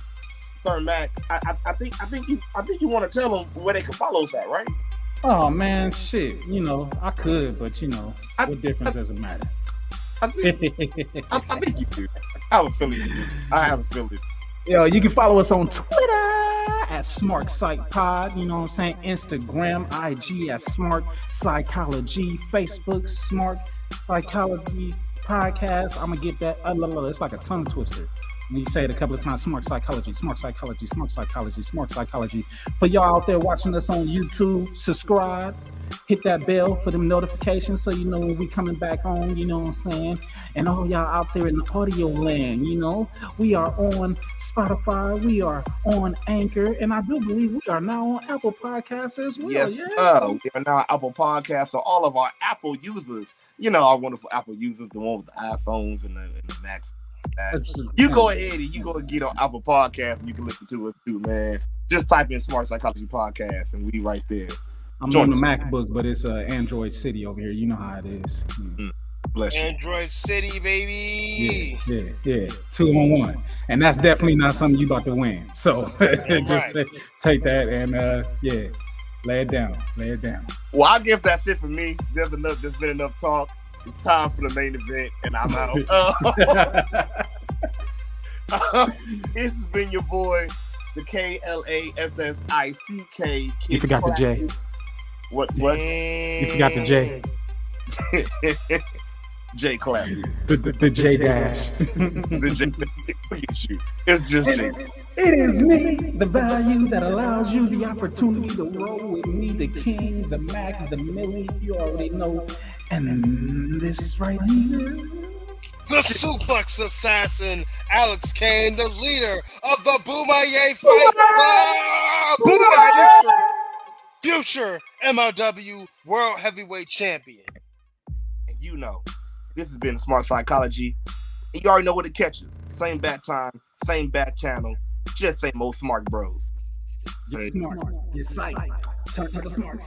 Speaker 2: Sir Mac, I think you want to tell them where they can follow us at, right?
Speaker 5: Oh man, shit. You know, I could, but you know, what difference does it matter?
Speaker 2: I think you do. I have a feeling you do.
Speaker 5: Yo, you can follow us on Twitter at Smark Psych Pod. You know what I'm saying? Instagram, IG at Smark Psychology. Facebook, Smark Psychology Podcast. I'm gonna get that. It's like a tongue twister. When you say it a couple of times, Smart Psychology. For y'all out there watching us on YouTube, subscribe. Hit that bell for them notifications so you know when we coming back on, you know what I'm saying? And all y'all out there in the audio land, you know, we are on Spotify, we are on Anchor, and I do believe we are now on Apple Podcasts as well.
Speaker 2: Yes, we are now on Apple Podcasts, so all of our Apple users, you know, our wonderful Apple users, the one with the iPhones and the Macs. You go ahead and you go and get on Apple Podcasts and you can listen to us too, man. Just type in Smart Psychology Podcast and we right there.
Speaker 5: I'm on the MacBook, but it's Android City over here. You know how it is.
Speaker 2: Bless you.
Speaker 4: Android City, baby.
Speaker 5: Yeah. 2-on-1. And that's definitely not something you about to win. So just take that and lay it down.
Speaker 2: Well, I guess that's it for me. There's been enough talk. It's time for the main event, and I'm out. This has been your boy, the Klassick.
Speaker 5: You forgot the J.
Speaker 2: What?
Speaker 5: You forgot the J.
Speaker 2: J Klassick.
Speaker 5: The J dash.
Speaker 2: The J. Look at you. It's just J.
Speaker 5: It is me, the value that allows you the opportunity to roll with me, the King, the Mac, the Milli. You already know. And this right here,
Speaker 4: the Suplex Assassin, Alex Kane, the leader of the Boomaye Fight Club, future MLW World Heavyweight Champion.
Speaker 2: And you know, this has been Smart Psychology. And you already know what it catches. Same bat time, same bat channel, just same old smart bros.
Speaker 5: Get smart, get psyched, turn to the smart side.